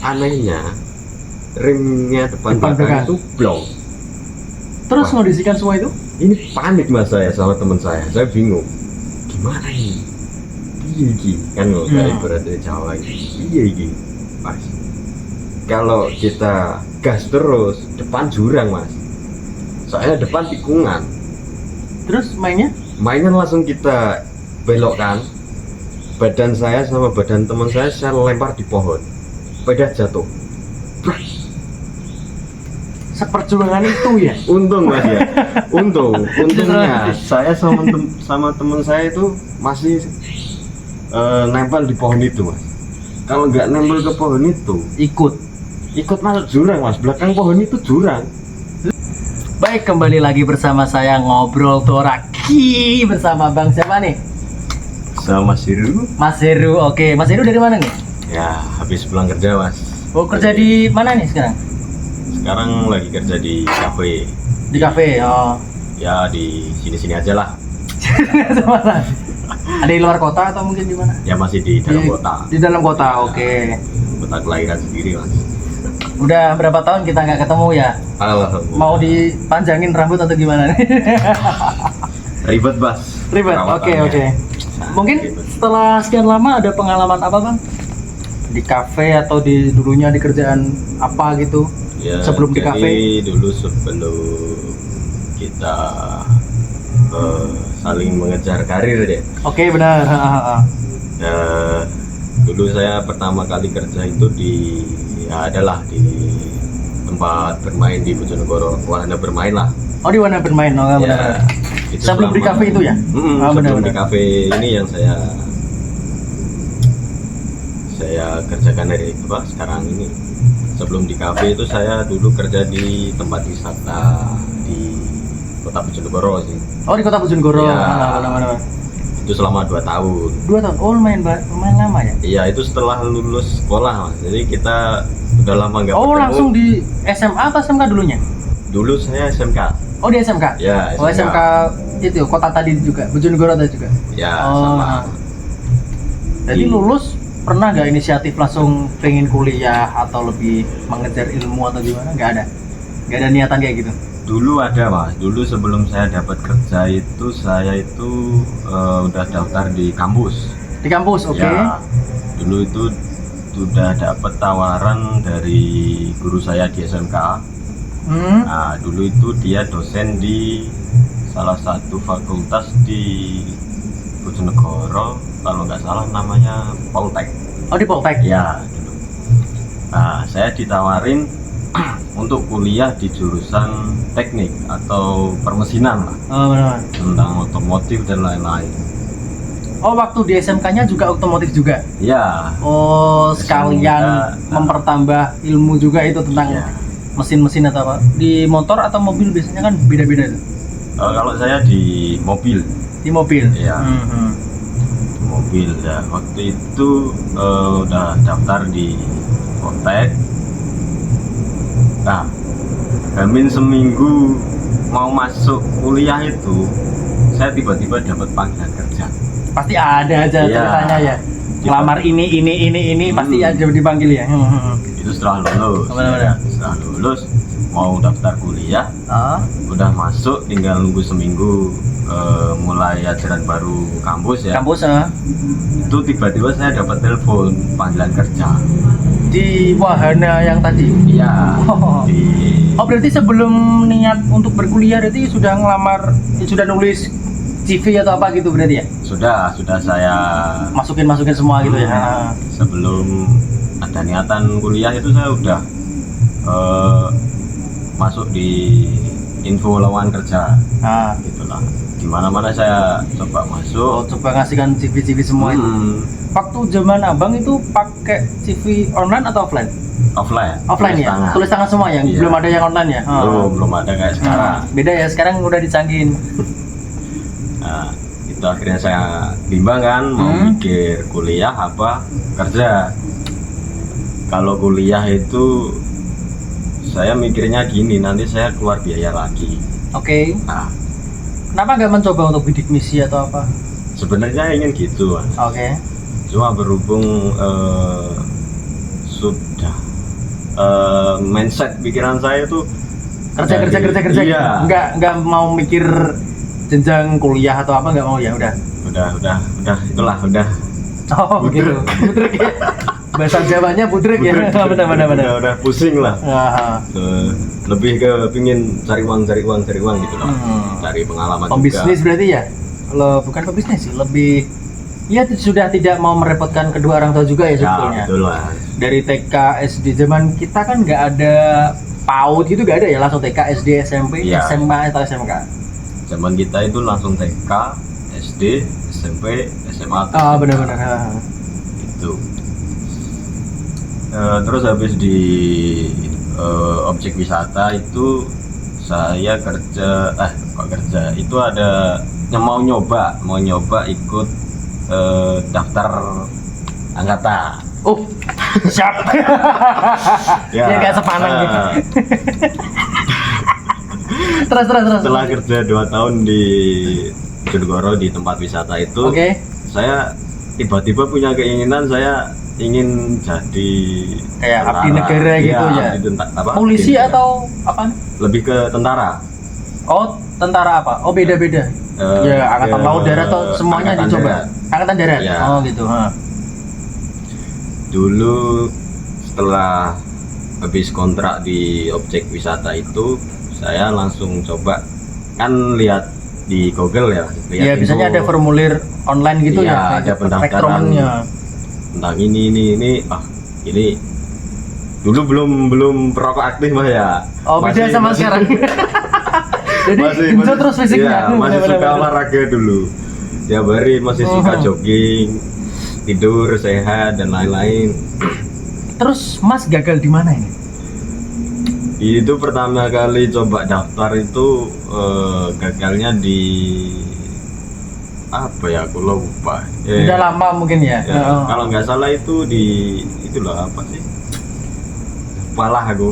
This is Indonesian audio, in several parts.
anehnya remnya depan Depan belakang belakang. itu blong. Terus Wah. mengondisikan semua itu? Ini panik mas saya sama teman saya bingung gimana ini, piye iki kan kalau kayak ibaratnya Jawa piye iki mas, kalau kita gas terus depan jurang mas, soalnya depan tikungan, Terus mainnya? mainan langsung kita belokkan, badan saya sama badan teman saya lempar di pohon, sepeda jatuh. Seperjuangan itu ya? Untung mas ya, untungnya saya sama teman saya itu masih nempel di pohon itu mas. Kalau nggak nempel ke pohon itu ikut masuk jurang mas, belakang pohon itu jurang. Baik, kembali lagi bersama saya Ngobrol Toraki bersama Bang siapa nih? Sama Mas Heru. Mas Heru. Oke, Mas Heru dari mana nih? Ya habis pulang kerja mas. Oh, kerja di mana nih sekarang? Sekarang lagi kerja di kafe. Di kafe. Oh. Ya di sini-sini aja lah. Mana? Ada di luar kota atau mungkin di mana? Ya masih di dalam kota. Di dalam kota. Oke. Kota kelahiran sendiri mas. Udah berapa tahun kita nggak ketemu ya? Alhamdulillah. Mau dipanjangin rambut atau gimana nih? Ribet mas. Ribet. Oke. Mungkin setelah sekian lama ada pengalaman apa bang? Di kafe atau di dulunya di kerjaan apa gitu? Ya, sebelum di jadi kafe? dulu sebelum kita saling mengejar karir deh. Oke, benar. Ya, dulu saya pertama kali kerja itu adalah di tempat bermain di Bojonegoro, wahana bermain lah. Oh, di mana bermain? Oh, benar. Itu Sebelum di kafe itu ya? sebelum di kafe ini yang saya kerjakan dari sekarang ini. Sebelum di kafe itu saya dulu kerja di tempat wisata di Kota Bojonegoro sih. Oh, di Kota Bojonegoro. Ya. Benar. Itu selama 2 tahun. 2 tahun. Oh, lumayan lama ya? Iya, itu setelah lulus sekolah mas. Jadi kita udah lama nggak Oh, ketemu. langsung di SMA atau SMK dulunya? Dulu saya SMK. Oh, di SMK? Ya, Oh, SMK itu kota tadi juga, Bojonegoro tadi juga. Ya, Oh. sama. Jadi lulus pernah nggak inisiatif langsung pengen kuliah atau lebih mengejar ilmu atau gimana? Nggak ada niatan kayak gitu? Dulu ada mas. Dulu sebelum saya dapat kerja itu saya itu udah daftar di kampus. Di kampus, oke. Ya, dulu itu sudah dapat tawaran dari guru saya di SMK. Nah, dulu itu dia dosen di salah satu fakultas di Bojonegoro, kalau nggak salah namanya Poltek. Oh, di Poltek? Ya, dulu. Nah, saya ditawarin untuk kuliah di jurusan teknik atau permesinan lah, Oh, benar. tentang otomotif dan lain-lain. Oh, waktu di SMK-nya juga otomotif juga? Ya, Oh, sekalian SMK, mempertambah ilmu juga itu tentang ya. mesin-mesin atau apa? Di motor atau mobil biasanya kan beda-beda itu? Kalau saya di mobil. Di mobil? Iya. Di mobil ya. Waktu itu udah daftar di Poltek. Nah, hamin seminggu mau masuk kuliah itu, saya tiba-tiba dapat panggilan kerja. Pasti ada aja Iya. ceritanya ya. Lamar ini pasti aja dipanggil ya. Itu setelah lulus. Benar-benar. Ya, setelah lulus mau daftar kuliah, Ah, udah masuk, tinggal nunggu seminggu mulai ajaran baru kampus ya. kampus Itu tiba-tiba saya dapat telepon panggilan kerja. di wahana yang tadi. Iya. Oh. Di Oh, berarti sebelum niat untuk berkuliah berarti sudah ngelamar, sudah nulis CV atau apa gitu berarti ya? sudah saya Masukin semua gitu ya. sebelum ada niatan kuliah itu saya udah masuk di info lowongan kerja Nah, gitulah, di mana-mana saya coba oh, masuk. coba ngasihkan CV semua itu. Waktu zaman abang itu pakai CV online atau offline? Offline Ya, tangan. tulis tangan semua ya, Iya. belum ada yang online ya. Belum ada kayak sekarang. Beda ya, sekarang udah dicanggihin. Nah, itu akhirnya saya bimbang kan, mau mikir kuliah apa kerja. Kalau kuliah itu saya mikirnya gini, nanti saya keluar biaya lagi. Oke. Nah, Kenapa nggak mencoba untuk bidik misi atau apa? sebenarnya ingin gitu Mas. Oke. Cuma berhubung sudah mindset pikiran saya itu kerja. Iya. Nggak mau mikir jenjang kuliah atau apa, nggak mau ya udah. Udah itulah udah. Oh gitu. Budrek ya. Bahasa Jawanya budrek ya. Benar. Udah pusing lah. Aha. Lebih ke pingin cari uang gitu lah. Cari pengalaman Pembisnis juga. berarti ya? Bukan pembisnis sih, lebih ya sudah tidak mau merepotkan kedua orang tua juga ya sebetulnya. Ya, betul lah. Dari TK, SD zaman kita kan nggak ada PAUD gitu, nggak ada ya, langsung TK, SD, SMP, Ya. SMA atau SMK. Zaman kita itu langsung TK, SD, SMP, SMA. Ah benar. Itu. Terus habis di objek wisata itu saya kerja itu ada yang mau nyoba ikut daftar angkatan. Oh siap. Ya nggak sepanang gitu. Terus. Setelah kerja 2 tahun di Bojonegoro di tempat wisata itu, Oke. saya tiba-tiba punya keinginan saya ingin jadi Kayak abdi tentara. negara gitu ya? Polisi abdi negara. atau apa? Lebih ke tentara. Oh tentara apa? Oh beda. Ya angkatan laut, darat atau semuanya Angkatan dicoba? darat. Angkatan darat. Ya. Oh gitu. Dulu setelah habis kontrak di objek wisata itu, saya langsung coba, kan lihat di Google ya. Ya biasanya ada formulir online gitu Iya, ya. ada pendaftaran. rekrutmennya. Tentang ini dulu belum perokok aktif mah ya. Oh beda sama sekarang. Jadi genjot terus fisiknya. Iya, masih suka Benar-benar. olahraga dulu. Tiap hari masih suka jogging, tidur sehat dan lain-lain. Terus Mas gagal di mana ini? Itu pertama kali coba daftar itu gagalnya di apa ya, aku lupa. Udah lama mungkin ya. Ya, kalau nggak salah itu itulah apa sih? Malah aku.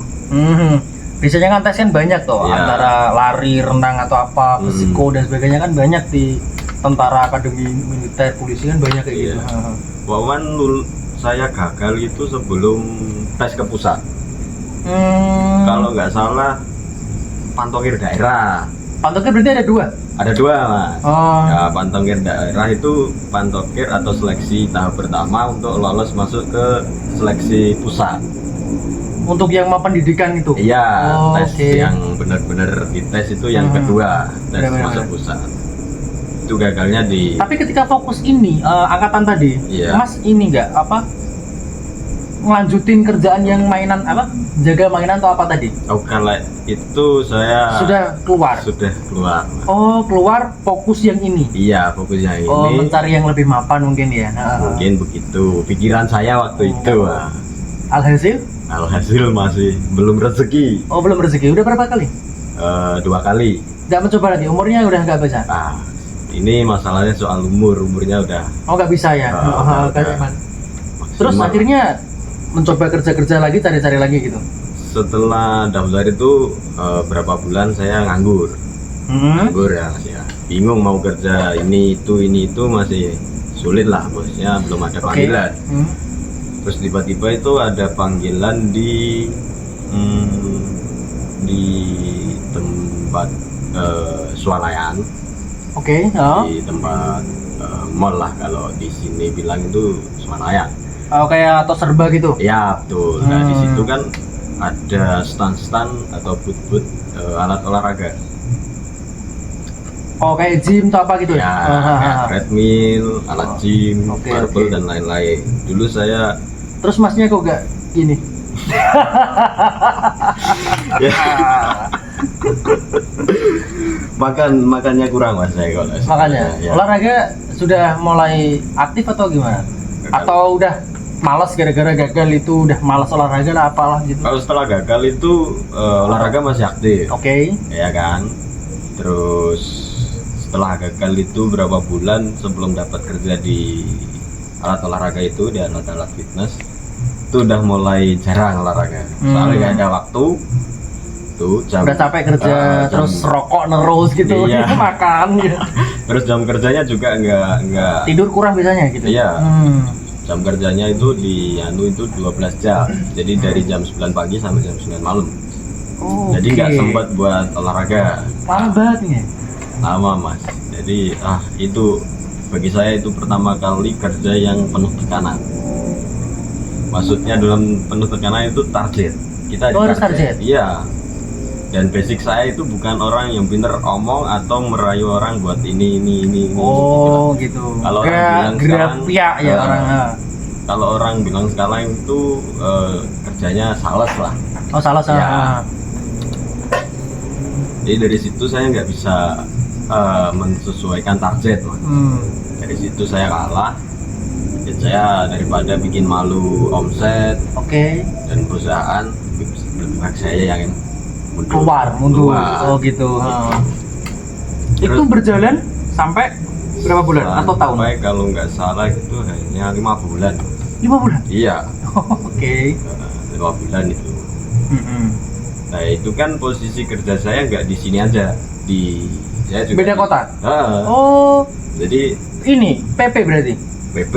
Biasanya kan tes kan banyak tuh, Ya. antara lari, renang atau apa, psiko dan sebagainya kan banyak di tentara, akademi militer, polisi kan banyak kayak gitu. Iya. Wawan saya gagal itu sebelum tes ke pusat. Kalau nggak salah pantokir daerah. Pantokir berarti ada 2? Ada 2 mas. Oh. Ya, pantokir daerah itu pantokir atau seleksi tahap pertama untuk lolos masuk ke seleksi pusat. Untuk yang mau pendidikan itu? Iya, Oh, tes oke. yang benar-benar dites itu yang kedua, tes Benar-benar. masuk pusat. Itu gagalnya di Tapi ketika fokus ini, angkatan tadi, Iya. Mas ini nggak ngelanjutin kerjaan yang mainan jaga mainan atau apa tadi? kalau itu saya Sudah keluar? sudah keluar. Oh keluar, fokus yang ini? Iya, fokusnya Oh ini. mencari yang lebih mapan mungkin ya? Mungkin begitu pikiran saya waktu itu. Wah. Alhasil? Masih belum rezeki. Oh belum rezeki, udah berapa kali? 2 kali. Nggak mencoba lagi, umurnya udah nggak bisa? Nah, ini masalahnya soal umurnya udah Oh nggak bisa ya? udah Terus maksimal. akhirnya mencoba kerja lagi, cari-cari lagi gitu? Setelah daftar itu berapa bulan saya nganggur ya Mas ya. Bingung mau kerja ini itu masih sulit lah, maksudnya belum ada panggilan. Terus tiba-tiba itu ada panggilan di tempat swalayan. Oke. Di tempat mall lah, kalau di sini bilang itu swalayan. Oh kayak atau serba gitu? Ya betul. Nah di situ kan ada stand atau booth alat olahraga. Oh kayak gym atau apa gitu Ya, kayak treadmill, alat gym, Oke, barbell oke. dan lain-lain. Dulu saya Terus masnya kok gak gini? makannya kurang mas saya kalau. Makanya Ya. olahraga sudah mulai aktif atau gimana? Atau udah malas gara-gara gagal itu, udah malas olahraga lah apalah gitu? Kalau setelah gagal itu olahraga masih aktif. Oke. Ya kan. Terus setelah gagal itu berapa bulan sebelum dapat kerja di alat olahraga itu, di alat-alat fitness, itu udah mulai jarang olahraga. Soalnya nggak ada waktu. Tuh jam Udah capek kerja, terus rokok nerus gitu, Iya. makan gitu. Terus jam kerjanya juga nggak Tidur kurang biasanya gitu. Iya. jam kerjanya itu di anu itu 12 jam. Jadi dari jam 9 pagi sampai jam 9 malam. Oh, Jadi nggak sempat buat olahraga. lama banget nih. Lama mas. Jadi itu bagi saya itu pertama kali kerja yang penuh tekanan. Maksudnya dalam penuh tekanan itu target. Kita harus target. Iya. Dan basic saya itu bukan orang yang pinter omong atau merayu orang buat ini. Oh gitu. Kalau orang bilang sekarang, ya orang. Kalau orang bilang sekarang itu kerjanya sales lah. Oh salah. Ya. Jadi dari situ saya nggak bisa mensesuaikan target mas. Dari situ saya kalah. Dan saya daripada bikin malu omset, dan perusahaan, lebih baik saya yang mundur. Oh gitu. Itu berjalan sampai berapa bulan atau tahun? Sampai kalau nggak salah itu hanya 5 bulan. 5 bulan? Iya. Oke. 5 bulan itu. Nah itu kan posisi kerja saya nggak di sini aja, saya juga beda kota. Oh. Jadi ini PP berarti? PP.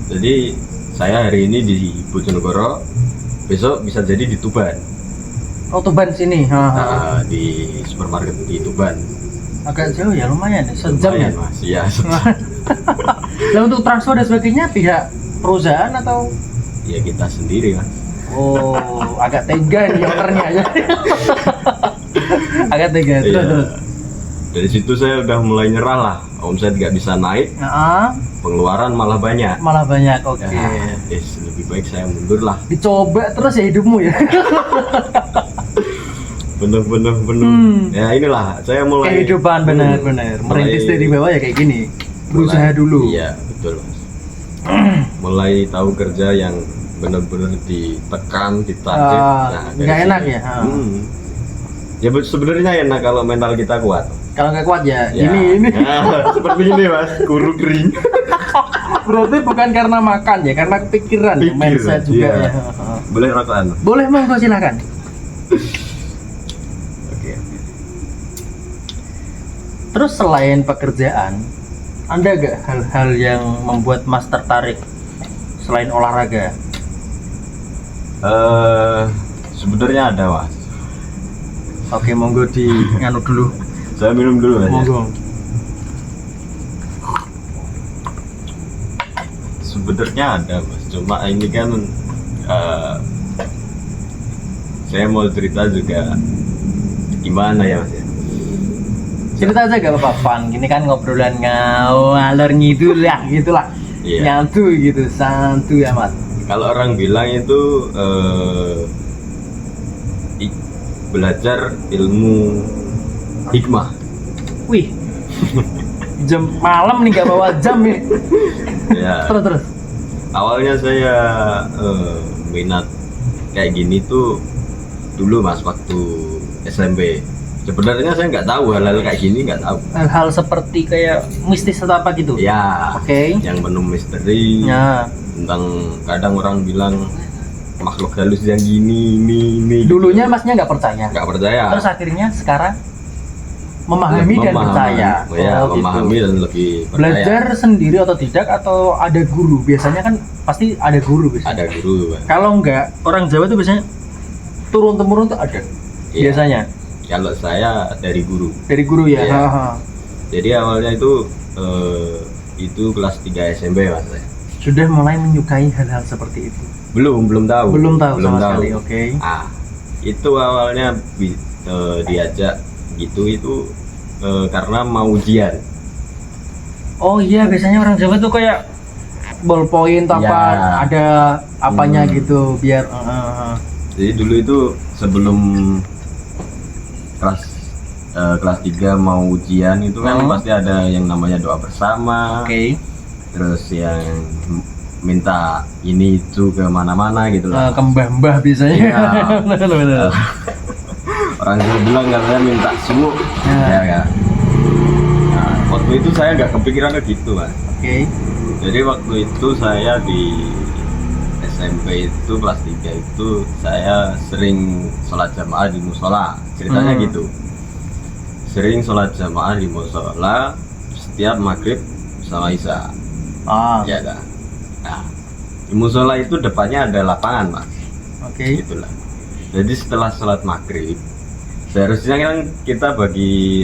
Jadi saya hari ini di Bojonegoro, besok bisa jadi di Tuban. Oh Tuban sini. Di supermarket di Tuban. Agak jauh ya, lumayan sejam ya mas. Iya. Nah untuk transfer dan sebagainya pihak perusahaan atau? Ya kita sendiri mas. Oh agak tega nih ownernya aja. Agak tega. Terus. Dari situ saya udah mulai nyerah lah. Omset nggak bisa naik. Pengeluaran malah banyak. Oke. Lebih baik saya mundur lah. Dicoba terus ya hidupmu ya. Bener. Ya inilah saya mulai kehidupan benar. Merintis dari bawah ya kayak gini. Berusaha dulu. Iya betul mas. Mulai tahu kerja yang benar-benar ditekan, ditarget. Nggak enak ya. Ya sebenarnya enak kalau mental kita kuat. Kalau nggak kuat ya. Ini. Seperti ini mas, kuru kering. Berarti bukan karena makan ya, karena pikiran, mindset juga ya. Boleh rokokan? Boleh monggo silakan. Oke. Terus selain pekerjaan, ada gak hal-hal yang membuat Mas tertarik selain olahraga? Sebenarnya ada mas. Oke, monggo di nganu dulu. Saya minum dulu aja. Monggo. Sebenarnya ada mas, cuma ini kan saya mau cerita juga gimana ya mas ya. Cerita aja gak apa-apa, fun. Gini kan ngobrolan ngalor ngidul lah, gitulah. Iya. Nyatu gitu, santuy amat. Kalau orang bilang itu belajar ilmu hikmah. Wih, jam malam nih gak bawa jam nih. Ya. Terus. Awalnya saya minat kayak gini tuh dulu mas waktu SMP. Sebenarnya saya nggak tahu hal-hal kayak gini, nggak tahu. Hal-hal seperti kayak mistis atau apa gitu? Ya. Yang penuh misteri. Ya. Tentang kadang orang bilang makhluk halus yang gini, ini. Dulunya masnya nggak percaya? Nggak percaya. Terus akhirnya sekarang memahami dan percaya. Ya, memahami gitu. Dan lebih percaya. Belajar sendiri atau tidak atau ada guru? Biasanya kan pasti ada guru biasanya. Ada guru. Kalau enggak, orang Jawa tuh biasanya turun temurun tuh ada. Iya. Biasanya. Kalau saya dari guru. Dari guru ya. Iya. Jadi awalnya itu kelas 3 SMP mas. Sudah mulai menyukai hal-hal seperti itu. Belum tahu. Belum tahu sama sekali. Oke. Itu awalnya diajak gitu itu karena mau ujian. Oh iya, biasanya orang Jawa tuh kayak ballpoint apa ada apanya gitu biar Jadi dulu itu sebelum kelas 3 mau ujian itu kan pasti ada yang namanya doa bersama. Terus yang minta ini itu ke mana-mana gitu lah. Ke mbah-mbah biasanya. Iya. Orang Jawa bilang katanya minta suhu. Ya kan. Nah, waktu itu saya nggak kepikirannya gitu mas. Jadi waktu itu saya di SMP itu kelas 3 itu saya sering sholat jamaah di musola. Ceritanya gitu. Sering sholat jamaah di musola setiap maghrib sama isya. Ya kan. Nah, Di musola itu depannya ada lapangan mas. Oke. Itulah. Jadi setelah sholat maghrib, seharusnya kan kita bagi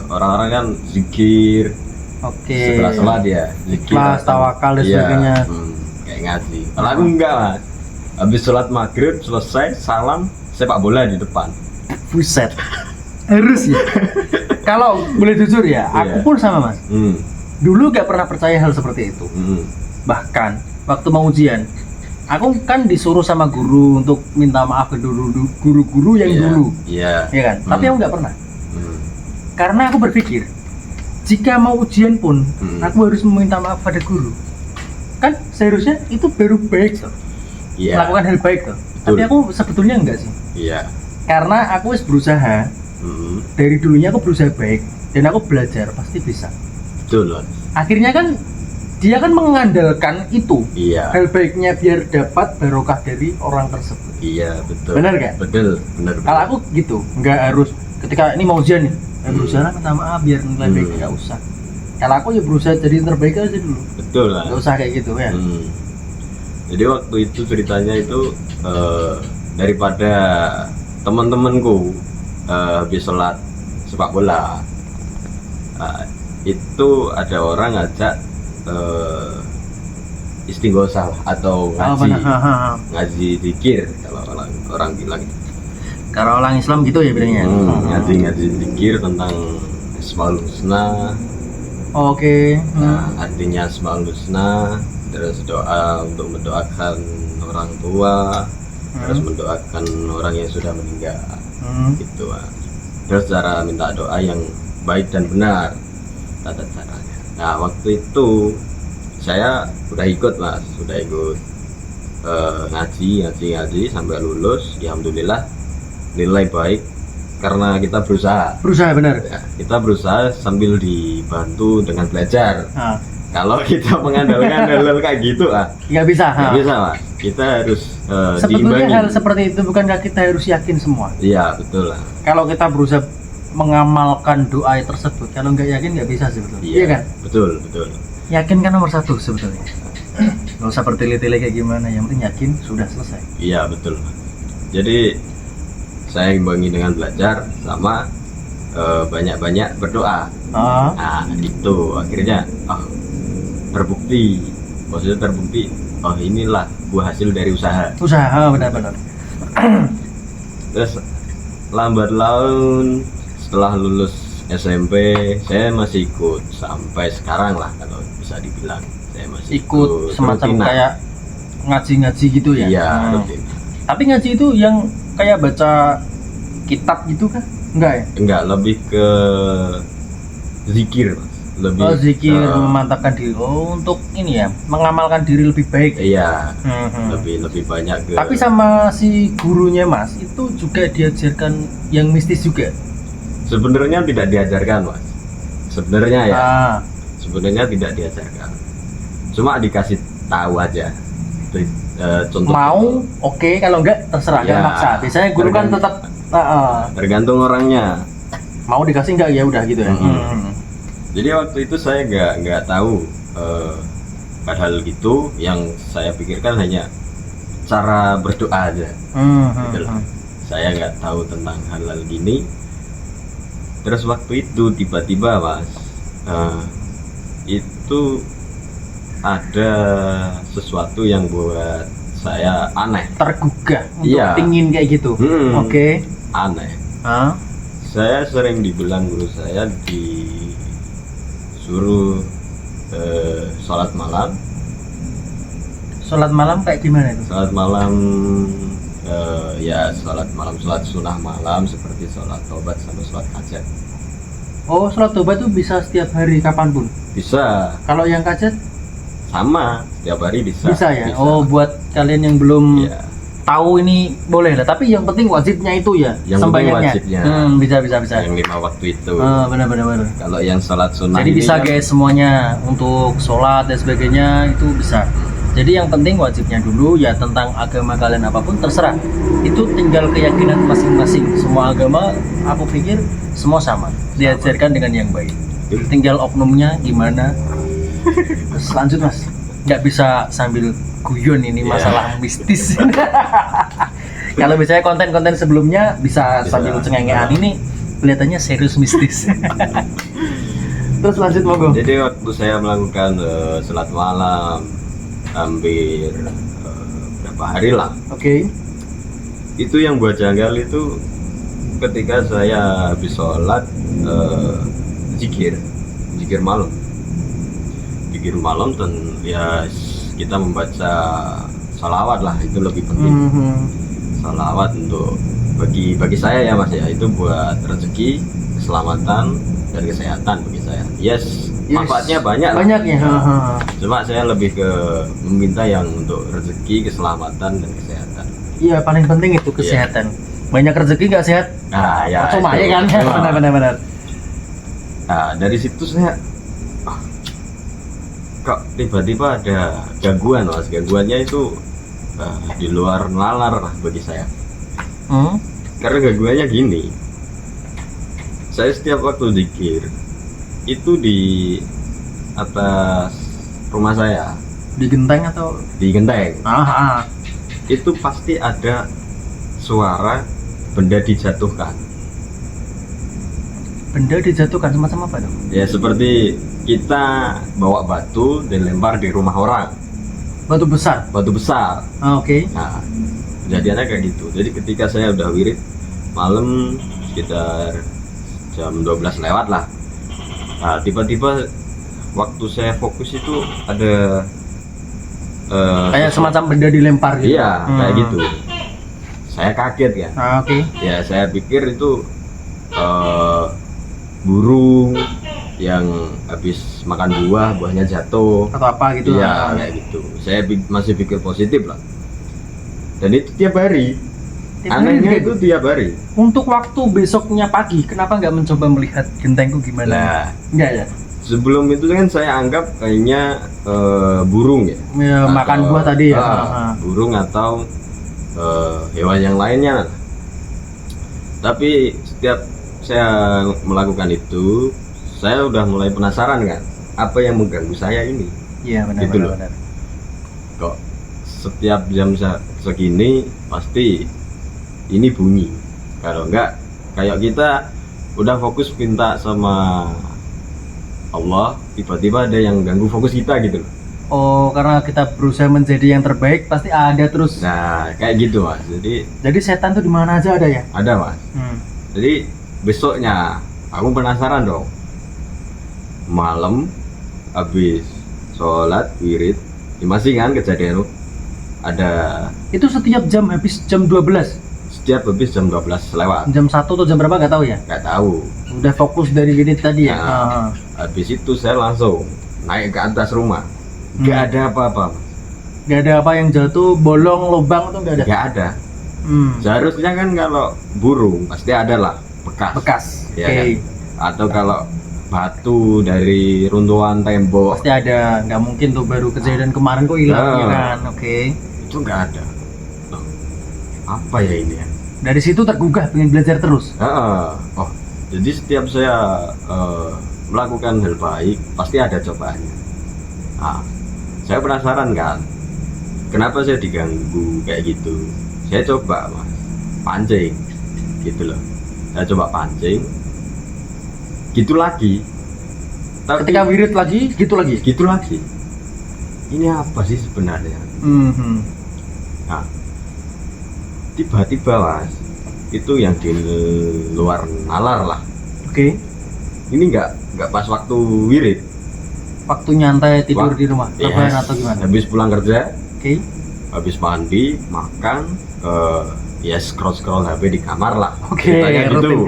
orang-orang kan zikir. Oke. Setelah sholat ya, zikir. Ikhlas, tawakal dan Iya, sebagainya. kayak ngaji. Kalau aku enggak mas. Habis sholat maghrib selesai, salam, sepak bola di depan. Buset. Harus ya. Kalau boleh jujur ya, aku Iya. pun sama mas. Dulu gak pernah percaya hal seperti itu. Bahkan waktu mau ujian, aku kan disuruh sama guru untuk minta maaf ke guru-guru yang Iya, dulu, Iya. ya kan? Tapi aku nggak pernah, Hmm. karena aku berpikir jika mau ujian pun aku harus meminta maaf pada guru. Kan seharusnya itu baru baik tuh, Iya. melakukan hal baik tuh. Tapi aku sebetulnya enggak sih, Iya. karena aku wis berusaha dari dulunya, aku berusaha baik dan aku belajar pasti bisa. Betul mas. Akhirnya kan dia kan mengandalkan itu. Iya. Hal baiknya biar dapat barokah dari orang tersebut. Iya betul. Benar gak? Betul. Benar. Kalau aku gitu, nggak harus ketika ini mau ujian nih, berusaha minta maaf biar nilai baik, nggak usah. Kalau aku ya berusaha jadi yang terbaik aja dulu, Betul lah. nggak usah kayak gitu ya. Jadi waktu itu ceritanya itu daripada teman-temanku habis sholat sepak bola, itu ada orang ngajak istighosah atau ngaji, ngaji zikir kalau orang bilang. Kalau orang Islam gitu ya bilangnya. Ngaji zikir tentang Asmaul Husna. Oke. Artinya Asmaul Husna, terus doa untuk mendoakan orang tua, terus mendoakan orang yang sudah meninggal. Gitu Mas. Terus cara minta doa yang baik dan benar, tata caranya. Nah waktu itu saya udah ikut mas, sudah ikut ngaji sampai lulus. Alhamdulillah nilai baik karena kita berusaha Benar. ya, kita berusaha sambil dibantu dengan belajar. Kalau kita mengandalkan hal-hal kayak gitu Nggak bisa. nggak bisa mas, kita harus Sebetulnya diimbangi. hal seperti itu bukankah kita harus yakin semua? Iya betul lah. Kalau kita berusaha mengamalkan doa tersebut, kalau nggak yakin nggak bisa sebetulnya. Iya kan? Betul. Yakin kan nomor satu sebetulnya. Nggak usah bertele-tele kayak gimana, yang penting yakin sudah selesai. Iya betul. Jadi saya imbangi dengan belajar sama banyak-banyak berdoa. Nah itu akhirnya terbukti, maksudnya terbukti. Oh inilah buah hasil dari usaha. Benar. Terus lambat laun setelah lulus SMP saya masih ikut sampai sekarang lah kalau bisa dibilang. Saya masih Ikut semacam rutinan. kayak ngaji-ngaji gitu ya. Iya rutin. Tapi ngaji itu yang kayak baca kitab gitu kan? Enggak ya? Enggak, lebih ke zikir mas. Lebih Zikir, memantapkan diri. Untuk ini ya, mengamalkan diri lebih baik. iya. Lebih banyak ke. Tapi sama si gurunya mas, itu juga diajarkan yang mistis juga. Sebenarnya tidak diajarkan mas. Sebenarnya ya. Sebenarnya tidak diajarkan. Cuma dikasih tahu aja. Contoh. Mau, oke, kalau enggak terserah, Ya, jangan maksa. Biasanya guru kan tetap tergantung orangnya. mau dikasih enggak ya udah gitu ya. Jadi waktu itu saya nggak tahu hal gitu. Yang saya pikirkan hanya cara berdoa aja. Gitu loh. Saya nggak tahu tentang hal-hal gini. Terus waktu itu tiba-tiba mas, itu ada sesuatu yang buat saya aneh. Tergugah untuk Iya. pingin kayak gitu. Oke. Aneh. Saya sering dibilang guru saya disuruh sholat malam. Sholat malam kayak gimana itu? Sholat malam ya sholat malam, sholat sunnah malam seperti sholat tobat sama sholat hajat. Oh, sholat tobat itu bisa setiap hari kapanpun. Bisa. Kalau yang hajat Sama, setiap hari bisa. bisa ya. Oh, buat kalian yang belum Iya. tahu ini boleh lah. Tapi yang penting wajibnya itu ya. Yang penting sembahyangnya. wajibnya. Bisa. Yang 5 waktu itu. Benar. Kalau yang sholat sunnah Jadi ini bisa kan, guys semuanya untuk sholat dan sebagainya itu bisa. Jadi yang penting wajibnya dulu ya, tentang agama kalian apapun terserah. Itu tinggal keyakinan masing-masing. Semua agama aku pikir semua sama. Diajarkan dengan yang baik. Tinggal oknumnya gimana. Terus lanjut mas. Nggak bisa sambil guyon ini Iya. masalah mistis. Kalau misalnya konten-konten sebelumnya bisa sambil cengengean, ini kelihatannya serius mistis. Terus lanjut monggo. Jadi waktu saya melakukan sholat malam hampir berapa hari lah, Oke. itu yang buat janggal itu ketika saya habis sholat zikir malam dan ya kita membaca salawat lah, itu lebih penting. Salawat untuk bagi saya ya mas ya, itu buat rezeki, keselamatan dan kesehatan bagi saya. Yes. Manfaatnya banyak lah. Banyak ya. Cuma saya lebih ke meminta yang untuk rezeki, keselamatan dan kesehatan. Iya, paling penting itu kesehatan. Banyak rezeki nggak sehat? Nah ya Cuma itu. ya kan. Benar. Nah dari situ saya kok tiba-tiba ada gangguan mas. Gangguannya itu di luar nalar lah bagi saya. Karena gangguannya gini, saya setiap waktu zikir itu di atas rumah saya, Di genteng atau? di genteng, Itu itu pasti ada suara benda dijatuhkan. benda dijatuhkan semacam apa dong? Ya seperti kita bawa batu dan lempar di rumah orang, Batu besar. batu besar. Oke. Nah kejadiannya kayak gitu. Jadi ketika saya udah wirid malam sekitar jam 12 lewat lah, nah tiba-tiba waktu saya fokus itu ada Kayak semacam benda dilempar gitu. iya kayak gitu. Saya kaget kan. Oke. Ya saya pikir itu burung yang habis makan buahnya jatuh Atau apa gitu. iya kayak gitu. Saya masih pikir positif lah, dan itu tiap hari. Anehnya itu tiap hari. Untuk waktu besoknya pagi, kenapa nggak mencoba melihat gentengku gimana? Nah Enggak ya? sebelum itu kan saya anggap kayaknya burung ya, Ya, makan buah tadi ya. burung atau hewan yang lainnya. Tapi setiap saya melakukan itu, saya udah mulai penasaran kan, apa yang mengganggu saya ini. Iya benar. Gitu loh. Kok setiap jam segini pasti ini bunyi. Kalau enggak, kayak kita udah fokus minta sama Allah, tiba-tiba ada yang ganggu fokus kita gitu loh. Oh, karena kita berusaha menjadi yang terbaik, pasti ada terus. Nah kayak gitu mas. Jadi setan tuh di mana aja ada ya? Ada mas. Jadi besoknya aku penasaran dong, malam habis sholat wirid masih kan kejadian itu ada. Itu setiap jam habis jam 12? Setiap habis jam 12 lewat, Jam 1 atau jam berapa nggak tahu ya? nggak tahu. Udah fokus dari wirid tadi ya? Nah, habis itu saya langsung naik ke atas rumah, nggak ada apa-apa. Nggak ada apa yang jatuh, bolong, lubang tuh nggak ada? Nggak ada. Seharusnya kan kalau burung pasti ada lah bekas. Bekas. Ya Oke. kan? Atau kalau batu dari runtuhan tembok Pasti ada, nggak mungkin tuh baru kejadian kemarin kok hilang ya kan? Oke. itu nggak ada. Loh, apa ya ini ya? Dari situ tergugah pengen belajar terus. Oh, jadi setiap saya melakukan hal baik pasti ada cobaannya. Nah, saya penasaran kan, kenapa saya diganggu kayak gitu? Saya coba mas, pancing, gitu loh. Saya coba pancing, gitu lagi. Tapi, Ketika wirid lagi, gitu lagi. gitu lagi. Ini apa sih sebenarnya? Nah, tiba-tiba mas, itu yang di luar nalar lah. Oke. Ini nggak pas waktu wirid. Waktu nyantai tidur di rumah, Yes. rebahan atau gimana? Habis pulang kerja, Oke. habis mandi, makan, ya scroll HP di kamar lah. Oke, Ceritanya gitu. rutin.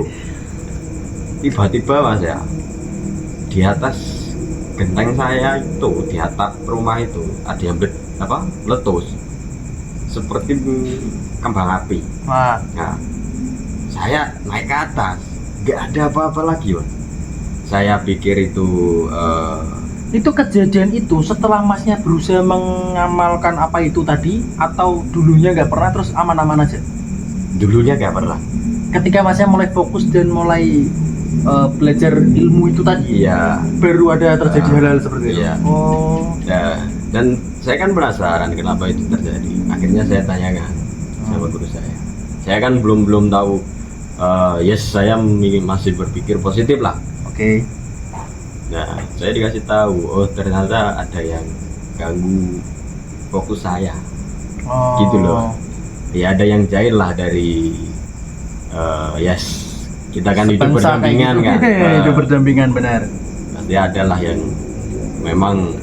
Tiba-tiba mas ya, di atas genteng saya itu, di atap rumah itu ada yang meletus seperti kembang api. Wah, Nah, saya naik ke atas, nggak ada apa-apa lagi mas. Saya pikir itu itu kejadian itu setelah masnya berusaha mengamalkan apa itu tadi, atau dulunya nggak pernah terus aman-aman aja? dulunya nggak pernah. Ketika masnya mulai fokus dan mulai belajar ilmu itu tadi, Iya. baru ada terjadi hal-hal seperti itu. Iya. Oh, Nah, Dan saya kan penasaran kenapa itu terjadi. Akhirnya saya tanyakan sama guru saya. Saya kan belum tahu. Yes, saya masih berpikir positif lah. Oke. Nah, saya dikasih tahu, oh ternyata ada yang ganggu fokus saya. Oh. Gitu loh. Ya ada yang jahil lah dari yes. Kita kan hidup Sepensa berdampingan kayak kan. gitu. Hidup berdampingan, benar. Pasti ada lah yang memang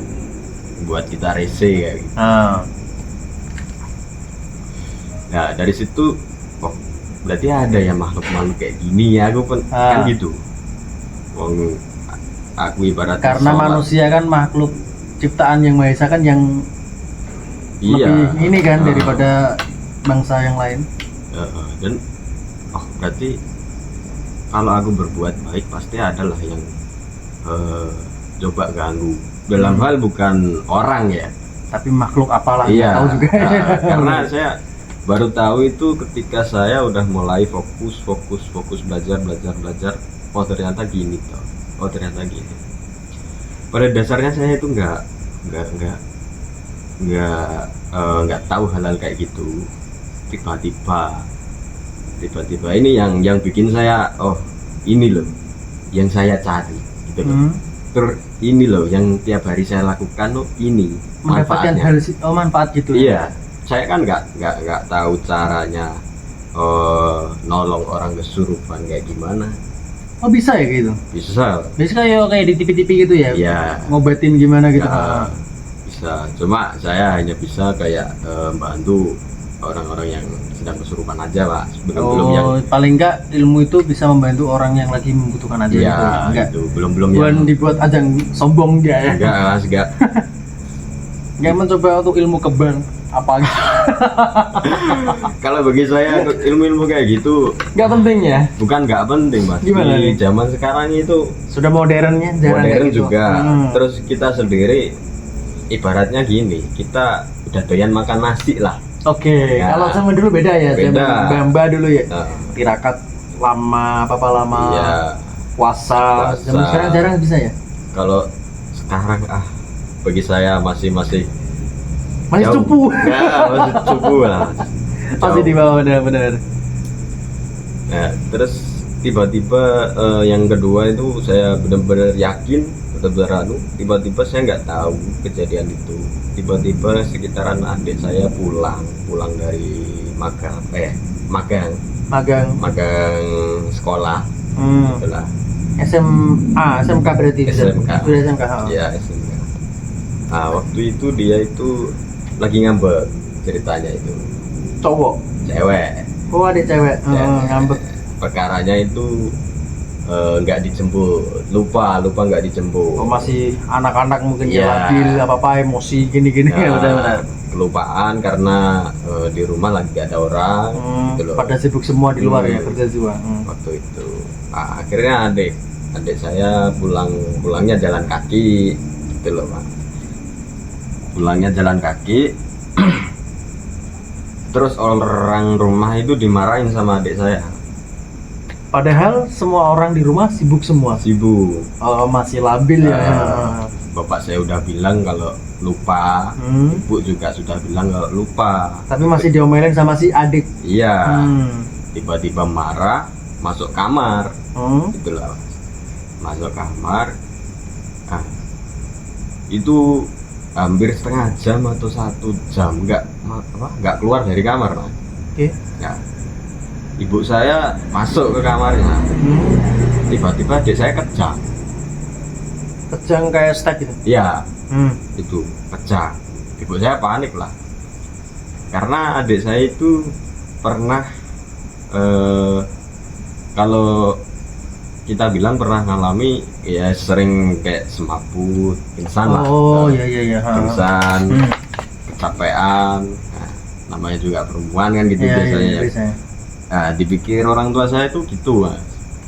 buat kita rese kayak gitu. Nah, dari situ oh, berarti ada ya makhluk-makhluk kayak gini ya, aku pun kan gitu. Wong aku ibarat karena manusia kan makhluk ciptaan yang Maha Esa kan yang lebih ini kan daripada bangsa yang lain. Dan berarti kalau aku berbuat baik pasti adalah yang coba ganggu. Dalam hal bukan orang ya, tapi makhluk apalah iya, tahu juga. Karena saya baru tahu itu ketika saya udah mulai fokus belajar. Oh ternyata gini toh. Oh ternyata gini. Pada dasarnya saya itu nggak tahu hal-hal kayak gitu. Tiba-tiba ini yang bikin saya oh ini loh yang saya cari gitu loh. Terus ini loh yang tiap hari saya lakukan loh ini mendapatkan hal manfaat gitu. Iya, saya kan nggak tahu caranya nolong orang kesurupan kayak gimana. Oh bisa ya gitu? Bisa kayak di TV-TV gitu ya? Iya. Ngobatin gimana gitu? Bisa, cuma saya hanya bisa kayak bantu orang-orang yang sedang kesurupan aja lah. Belum yang paling enggak ilmu itu bisa membantu orang yang lagi membutuhkan aja ya, gitu. Enggak. Gitu. Belum Bukan yang dibuat ajang sombong dia ya. Enggak. Enggak mencoba untuk ilmu kebal apa gitu. Kalau bagi saya ilmu-ilmu kayak gitu enggak penting ya. Bukan enggak penting, Mas. Gimana Di nih? zaman sekarang itu sudah modernnya, modern gitu. juga. Terus kita sendiri ibaratnya gini, kita udah doyan makan nasi lah. Oke, Ya. kalau sama dulu beda ya. Beda. Bamba dulu ya. Nah, Tirakat lama, apa lama. iya. Puasa. Zaman sekarang jarang bisa ya. Kalau sekarang bagi saya masih Masih jauh. cupu. Ya, masih cupu lah. Masih di bawah benar-benar. Nah, terus tiba-tiba yang kedua itu saya benar-benar yakin, benar-benar tiba-tiba saya nggak tahu kejadian itu. Tiba-tiba sekitaran adik saya pulang dari magang sekolah. Itulah. SMK berarti. SMK. Sudah SMK. Ya, SMK. Nah, waktu itu dia itu lagi ngambek ceritanya itu. Cowok. Cewek. Oh, ada cewek. Ngambek. Perkaranya itu nggak dijemput, lupa nggak dijemput. Oh, masih anak-anak mungkin ya, Iya. labil apa emosi gini-gini ya benar-benar. Kelupaan karena di rumah lagi gak ada orang gitu loh. Pada sibuk semua di luar ya, kerja juga. Waktu itu akhirnya adik saya pulangnya jalan kaki gitu loh, Pak. Pulangnya jalan kaki. Terus orang rumah itu dimarahin sama adik saya. Padahal semua orang di rumah sibuk semua. Sibuk. Oh, masih labil ya. Bapak saya udah bilang kalau lupa, ibu juga sudah bilang kalau lupa. Tapi masih diomelin sama si adik. Iya. Tiba-tiba marah, masuk kamar. Itulah. Masuk kamar. Itu hampir setengah jam atau 1 jam nggak keluar dari kamar, Mas. Oke. Ya. Ibu saya masuk ke kamarnya. Tiba-tiba adik saya kejang. Kejang kayak stek gitu. Iya. Itu kejang. Ibu saya panik lah. Karena adik saya itu pernah kalau kita bilang pernah ngalami ya sering kayak semaput, pingsan lah. Oh iya. Pingsan, kecapean. Nah, namanya juga perempuan kan gitu biasanya. Biasanya. Nah, dipikir orang tua saya itu gitu, Mas.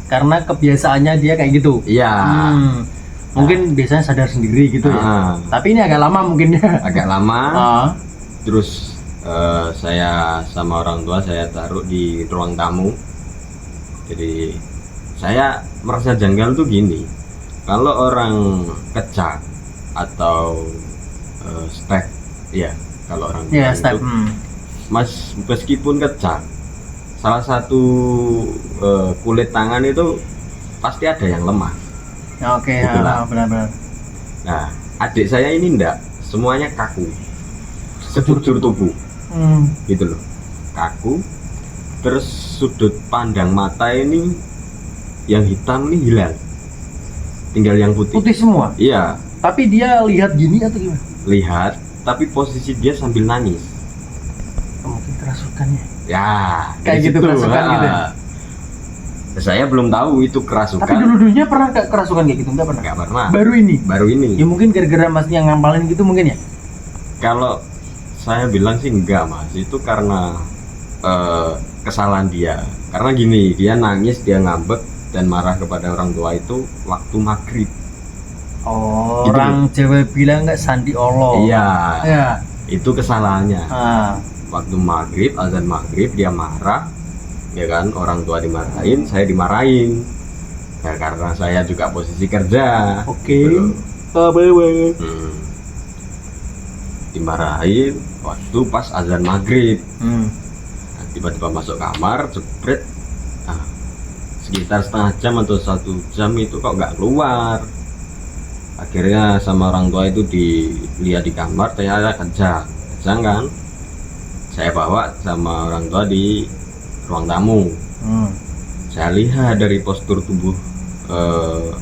Karena kebiasaannya dia kayak gitu. Iya. Mungkin biasanya sadar sendiri gitu ya. Tapi ini agak lama mungkin ya. Agak lama. Terus saya sama orang tua saya taruh di ruang tamu. Jadi saya merasa janggal tuh gini. Kalau orang kecak atau step ya kalau orang Ya, bilang step. itu meskipun kejang salah satu kulit tangan itu pasti ada yang lemah. Oke, Itulah. benar-benar. Nah adik saya ini enggak, semuanya kaku sekujur tubuh gitu loh, kaku. Terus sudut pandang mata ini yang hitam ini hilang, tinggal yang putih. Putih semua. Iya, Tapi dia lihat gini atau gimana? lihat tapi posisi dia sambil nangis. Mungkin kerasukannya. Ya Kayak di gitu, situ, kerasukan gitu ya? Saya belum tahu itu kerasukan. Tapi dulu-dulunya pernah nggak kerasukan kayak gitu? Nggak pernah. Nggak pernah, Baru ini. Ya ini. mungkin gara-gara masnya ngampalin gitu mungkin ya. Kalau saya bilang sih enggak mas, itu karena kesalahan dia. Karena gini, dia nangis, dia ngambek dan marah kepada orang tua itu waktu maghrib. Oh, Gitu. orang Jawa bilang nggak sandi Allah. Iya, Ya. itu kesalahannya. Ah. Waktu maghrib, azan maghrib dia marah, ya kan, orang tua dimarahin, saya dimarahin. Ya, karena saya juga posisi kerja. Oke. Gitu. Boleh. Dimarahin waktu pas azan maghrib. Hmm. Nah, tiba-tiba masuk kamar, jepret. Nah, sekitar setengah jam atau 1 jam itu kok nggak keluar. Akhirnya sama orang tua itu dilihat di kamar, ternyata kejang kan. Saya bawa sama orang tua di ruang tamu. Saya lihat dari postur tubuh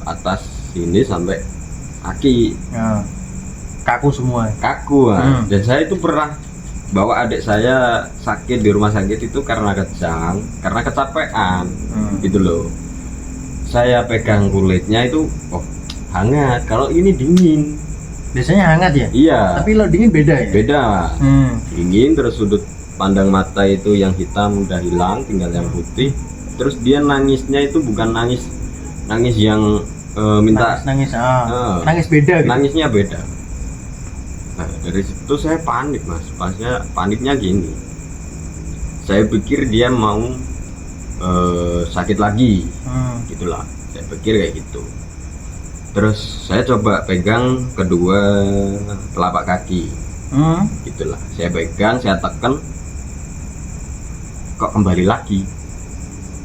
atas sini sampai kaki Ya. Kaku semua. kaku. Dan saya itu pernah bawa adik saya sakit di rumah sakit itu karena kejang, karena kecapean gitu loh. Saya pegang kulitnya itu, oh hangat, kalau ini dingin. Biasanya hangat ya? Iya, Tapi lo dingin beda ya? beda. Hmm. Dingin, terus sudut pandang mata itu yang hitam udah hilang, tinggal yang putih. Terus dia nangisnya itu bukan nangis yang minta Nangis. Ah. Nangis beda gitu. nangisnya beda. Nah, dari situ saya panik mas. Pasnya paniknya gini, saya pikir dia mau sakit lagi, gitulah. Saya pikir kayak gitu. Terus saya coba pegang kedua telapak kaki, gitulah. Saya pegang, saya tekan, kok kembali lagi.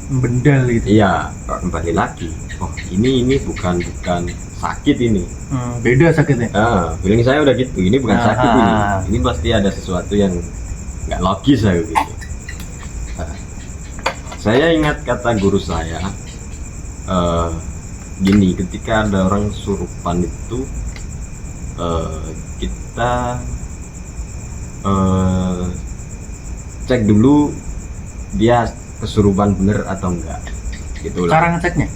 Bendal gitu. Iya, kok kembali lagi. Oh ini bukan sakit ini. Beda sakitnya. Feeling saya udah gitu. Ini bukan sakit ini. Ah. Ini pasti ada sesuatu yang nggak logis saya gitu. Nah, saya ingat kata guru saya, gini, ketika ada orang kesurupan itu kita cek dulu dia kesurupan bener atau enggak gitu loh. Cara ngeceknya?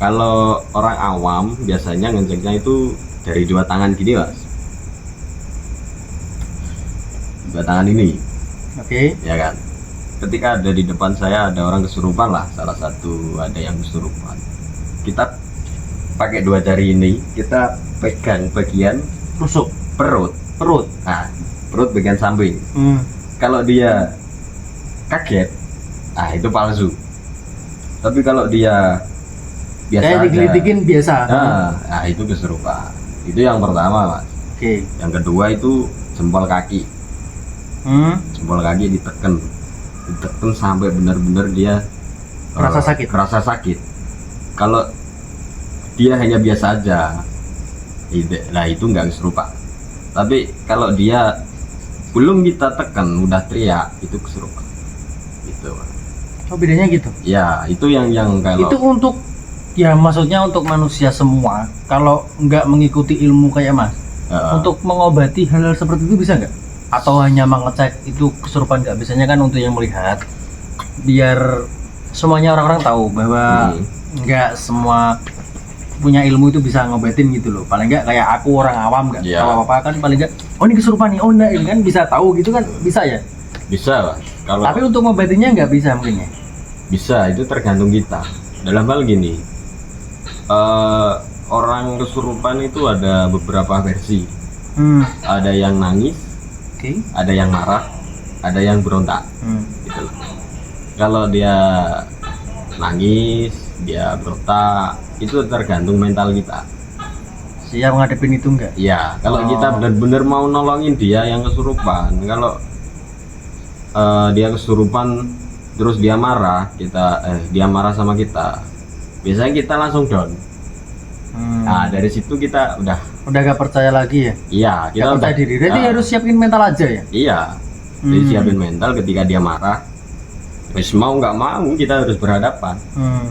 Kalau orang awam biasanya ngeceknya itu dari 2 tangan gini mas, 2 tangan ini. Oke. Ya kan, ketika ada di depan saya ada orang kesurupan lah, salah satu ada yang kesurupan, kita pakai 2 jari ini, kita pegang bagian Tusuk perut. Nah, perut bagian samping. Kalau dia kaget, nah itu palsu. Tapi kalau dia biasa Kayak aja, digelitikin biasa. nah itu kesurupan. Itu yang pertama mas. Oke. Yang kedua itu jempol kaki. Jempol kaki ditekan sampai benar-benar dia kerasa sakit. Kalau dia hanya biasa aja, nah itu nggak kesurupan. Tapi kalau dia belum kita tekan udah teriak, itu kesurupan gitu. Oh bedanya gitu. Ya itu yang kalau Itu untuk ya maksudnya untuk manusia semua. Kalau nggak mengikuti ilmu kayak mas, untuk mengobati hal-hal seperti itu bisa nggak? Atau hanya mengecek itu kesurupan nggak? Biasanya kan untuk yang melihat, biar semuanya orang-orang tahu bahwa nggak semua punya ilmu itu bisa ngobatin gitu loh. Paling nggak kayak aku orang awam nggak tahu apa kan, paling nggak oh ini kesurupan nih, oh enggak ini kan bisa tahu gitu kan, bisa ya? bisa lah. Kalau Tapi untuk ngobatinnya nggak bisa mungkin ya? bisa, itu tergantung kita. Dalam hal gini, orang kesurupan itu ada beberapa versi. Ada yang nangis, ada yang marah, ada yang berontak. Gitu loh. Kalau dia nangis, dia berontak, itu tergantung mental kita. Siap ngadepin itu enggak? Ya, kalau Oh. kita benar-benar mau nolongin dia yang kesurupan, kalau dia kesurupan terus dia marah, dia marah sama kita, biasanya kita langsung down. Nah, dari situ kita udah gak percaya lagi ya? iya, kita Gak udah percaya diri. Berarti harus siapin mental aja ya? iya. Jadi siapin mental ketika dia marah. Wis mau nggak mau kita harus berhadapan.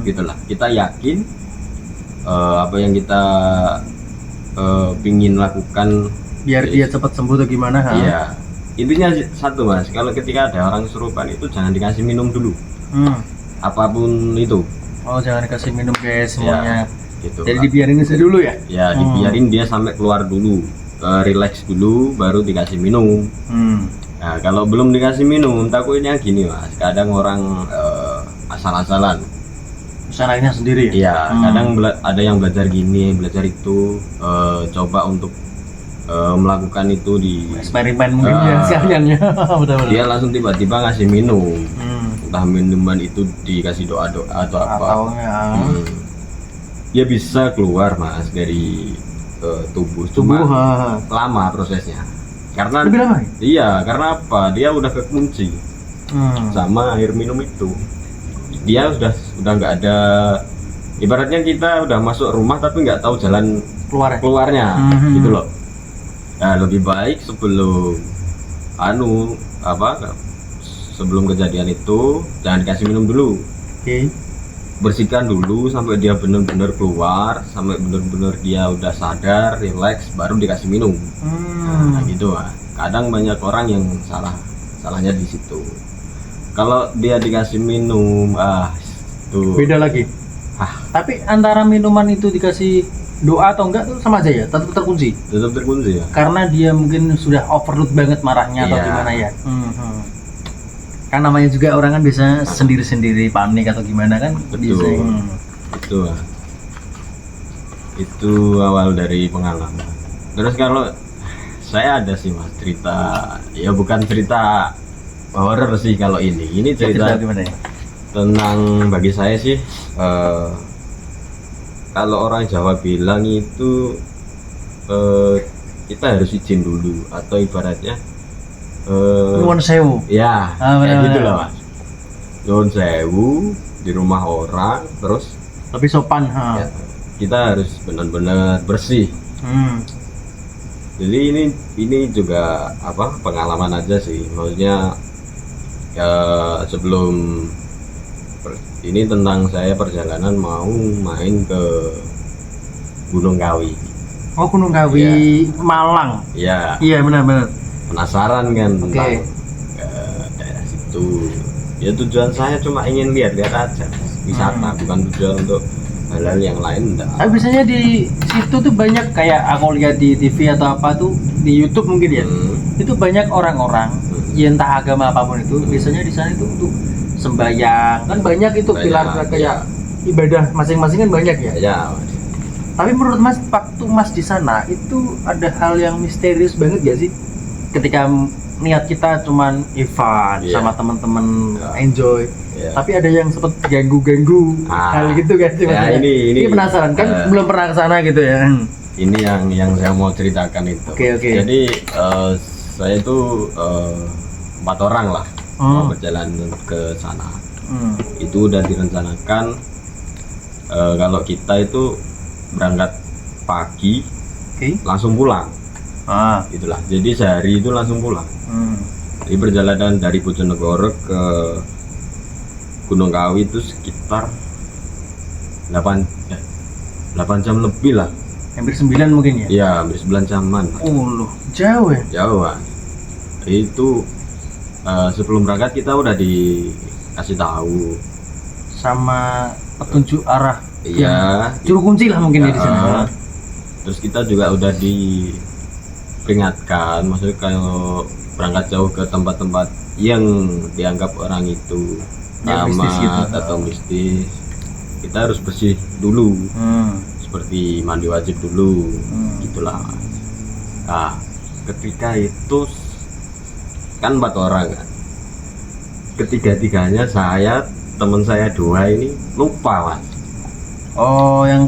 Gitulah. Kita yakin apa yang kita pingin lakukan Biar dia cepat sembuh atau gimana? iya. Intinya satu Mas, kalau ketika ada orang kesurupan itu jangan dikasih minum dulu. Apapun itu. Oh, jangan dikasih minum guys semuanya. Gitu. Jadi dibiarin aja dulu ya? Ya, dibiarin dia sampai keluar dulu, relax dulu, baru dikasih minum. Nah, kalau belum dikasih minum, takutnya gini Mas, kadang orang asal-asalan. Usahanya sendiri ya? Iya, kadang ada yang belajar gini, belajar itu, coba untuk melakukan itu di eksperimen mungkin ya sekaliannya. Betul-betul. Dia langsung tiba-tiba ngasih minum, entah minuman itu dikasih doa-doa atau apa. Dia bisa keluar Mas dari tubuh. Cuma lama prosesnya. Karena lebih lama? Iya, karena apa? Dia udah kekunci sama air minum itu. Dia udah nggak ada. Ibaratnya kita udah masuk rumah tapi nggak tahu jalan keluarnya, gitu loh. Nah, lebih baik sebelum sebelum kejadian itu jangan dikasih minum dulu. Bersihkan dulu sampai dia benar-benar keluar, sampai benar-benar dia udah sadar, relax, baru dikasih minum. Nah, gitu lah. Kadang banyak orang yang salahnya di situ. Kalau dia dikasih minum, tuh beda lagi. Tapi antara minuman itu dikasih doa atau enggak tuh sama aja ya, tetap terkunci. Tetap terkunci ya. Karena dia mungkin sudah overload banget marahnya atau gimana ya. Kan namanya juga orang kan biasa sendiri-sendiri panik atau gimana kan. Betul. Itu awal dari pengalaman. Terus kalau saya ada sih Mas cerita, ya bukan cerita horor sih kalau ini cerita gimana ya? Tentang bagi saya sih kalau orang Jawa bilang itu kita harus izin dulu, atau ibaratnya Nuwun sewu. Ya, kayak gitu loh Mas. Nuwun sewu di rumah orang, terus lebih sopan. Ya, kita harus benar-benar bersih. Jadi ini juga pengalaman aja sih, maksudnya sebelum ini tentang saya perjalanan mau main ke Gunung Kawi. Oh, Gunung Kawi, Malang. Iya. Iya, benar-benar. Penasaran kan tentang daerah situ. Ya tujuan saya cuma ingin lihat-lihat aja, wisata, bukan tujuan untuk hal-hal yang lain. Enggak. Tapi biasanya di situ tuh banyak, kayak aku lihat di TV atau apa tuh, di YouTube mungkin ya. Itu banyak orang-orang, ya entah agama apapun itu, biasanya di sana itu untuk sembahyang. Kan banyak itu pilar kayak ibadah masing-masing kan banyak ya. Ya. Tapi menurut Mas, waktu Mas di sana itu ada hal yang misterius banget gak sih? Ketika niat kita cuman fun sama teman-teman, enjoy, tapi ada yang sempat ganggu-ganggu hal gitu kan sih? Ya, ini penasaran kan, belum pernah ke sana gitu ya. Ini yang saya mau ceritakan itu. Jadi saya itu 4 orang lah mau berjalan ke sana. Itu udah direncanakan kalau kita itu berangkat pagi, langsung pulang. Itulah. Jadi sehari itu langsung pulang. Jadi perjalanan dari Bojonegoro ke Gunung Kawi itu sekitar 8 jam lebih lah. Hampir 9 mungkin ya? Iya, hampir 9 jaman. Loh, jauh ya? Jauh Mas. Itu sebelum berangkat kita udah dikasih tahu sama petunjuk arah. Iya. Juru kunci lah mungkin ya di sana. Terus kita juga udah diperingatkan, maksudnya kalau berangkat jauh ke tempat-tempat yang dianggap orang itu nyaman atau mistis, kita harus bersih dulu. Seperti mandi wajib dulu, gitulah. Nah, ketika itu kan 4 orang kan, ketiga-tiganya saya, teman saya 2 ini lupa Mas. Oh, yang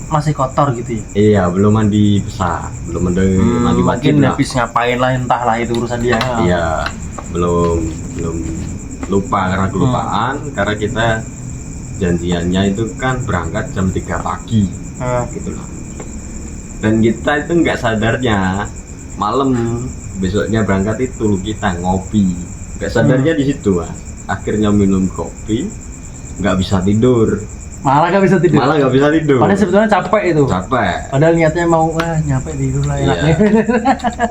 masih kotor gitu ya. Iya, belum mandi besar, belum mandi mandi wajib mungkin lah. habis ngapain lah, entahlah itu urusan dia. Iya, belum lupa karena kelupaan, karena kita janjiannya itu kan berangkat jam 3 pagi gitu loh. Dan kita itu nggak sadarnya malam besoknya berangkat itu kita ngopi, nggak sadarnya di situ Mas. Akhirnya minum kopi, nggak bisa tidur. Malah nggak bisa tidur. Padahal sebetulnya capek itu. Capek. Padahal niatnya mau nyampe tidur lah enaknya.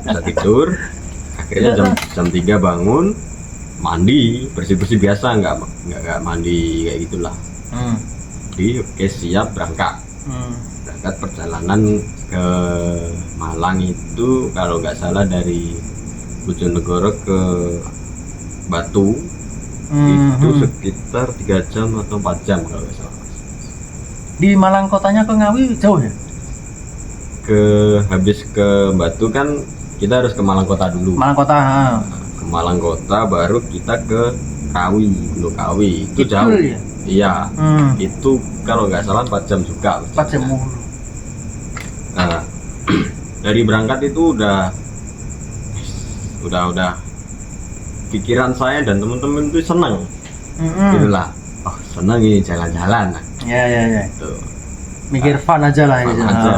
Bisa tidur. Akhirnya jam 3 bangun, mandi, bersih-bersih biasa, nggak mandi kayak gitulah. Jadi oke, siap berangkat. Berangkat perjalanan ke Malang itu kalau nggak salah dari Bojonegoro ke Batu itu sekitar 3 jam atau 4 jam kalau nggak salah. Di Malang kotanya ke Ngawi jauh ya? Habis ke Batu kan kita harus ke Malang Kota dulu. Malang kota. Ke Malang Kota baru kita ke Kawi, Gunung Kawi. Itu jauh. Ya? Iya. Itu kalau nggak salah 4 jam juga. 4 jam mulu. Nah, dari berangkat itu udah pikiran saya dan teman-teman itu senang. Gitulah. Oh, senang ini jalan-jalan. Ya. Tuh. Mikir fun aja lah fun ya. Aja.